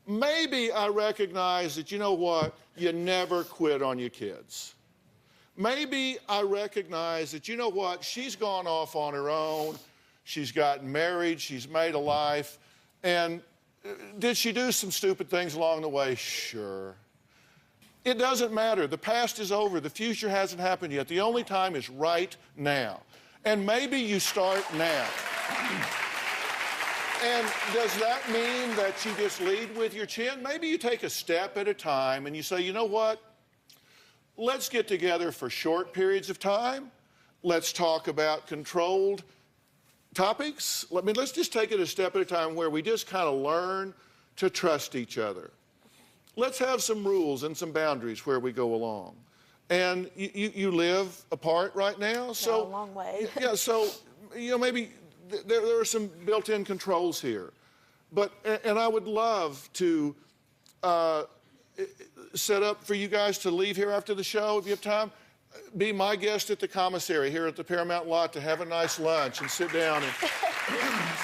Maybe I recognize that, you know what, you never quit on your kids. Maybe I recognize that, you know what, she's gone off on her own, she's gotten married, she's made a life, and did she do some stupid things along the way? Sure. It doesn't matter. The past is over. The future hasn't happened yet. The only time is right now. And maybe you start now. And does that mean that you just lead with your chin? Maybe you take a step at a time and you say, you know what? Let's get together for short periods of time. Let's talk about controlled topics. Let's just take it a step at a time where we just kind of learn to trust each other. Let's have some rules and some boundaries where we go along. And you live apart right now, so a long way. Yeah, so maybe there are some built-in controls here, and I would love to set up for you guys to leave here after the show if you have time. Be my guest at the commissary here at the Paramount lot to have a nice lunch and sit down and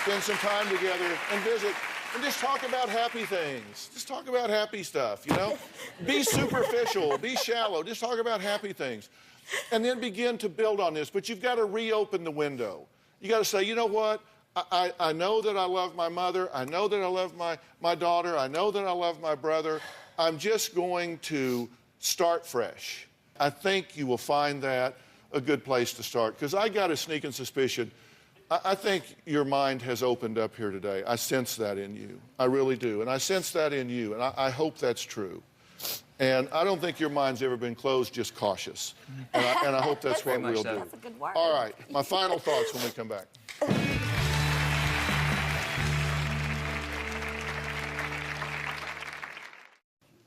spend some time together and visit. And just talk about happy things. Just talk about happy stuff, Be superficial, be shallow. Just talk about happy things. And then begin to build on this. But you've got to reopen the window. You got to say, you know what? I know that I love my mother. I know that I love my daughter. I know that I love my brother. I'm just going to start fresh. I think you will find that a good place to start. Because I got a sneaking suspicion. I think your mind has opened up here today. I sense that in you. I really do. And I sense that in you. And I hope that's true. And I don't think your mind's ever been closed, just cautious. And I hope that's what we'll do. That's a good word. All right. My final thoughts when we come back.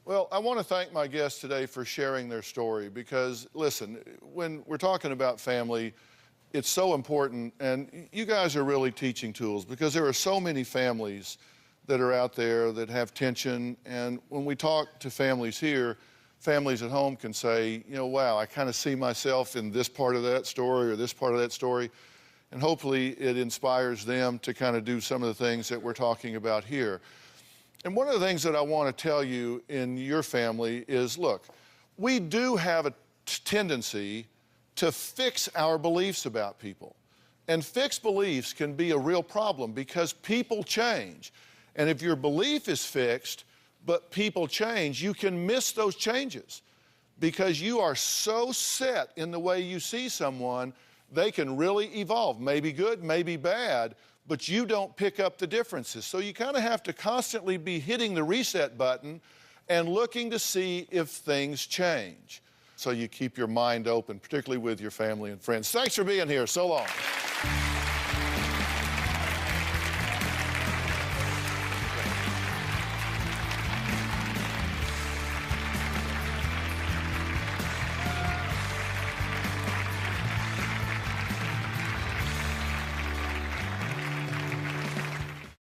Well, I want to thank my guests today for sharing their story because, listen, when we're talking about family, it's so important, and you guys are really teaching tools because there are so many families that are out there that have tension, and when we talk to families here, families at home can say, wow, I kind of see myself in this part of that story or this part of that story, and hopefully it inspires them to kind of do some of the things that we're talking about here. And one of the things that I want to tell you in your family is, look, we do have a tendency to fix our beliefs about people. And fixed beliefs can be a real problem because people change. And if your belief is fixed, but people change, you can miss those changes because you are so set in the way you see someone, they can really evolve, maybe good, maybe bad, but you don't pick up the differences. So you kind of have to constantly be hitting the reset button and looking to see if things change. So you keep your mind open, particularly with your family and friends. Thanks for being here. So long.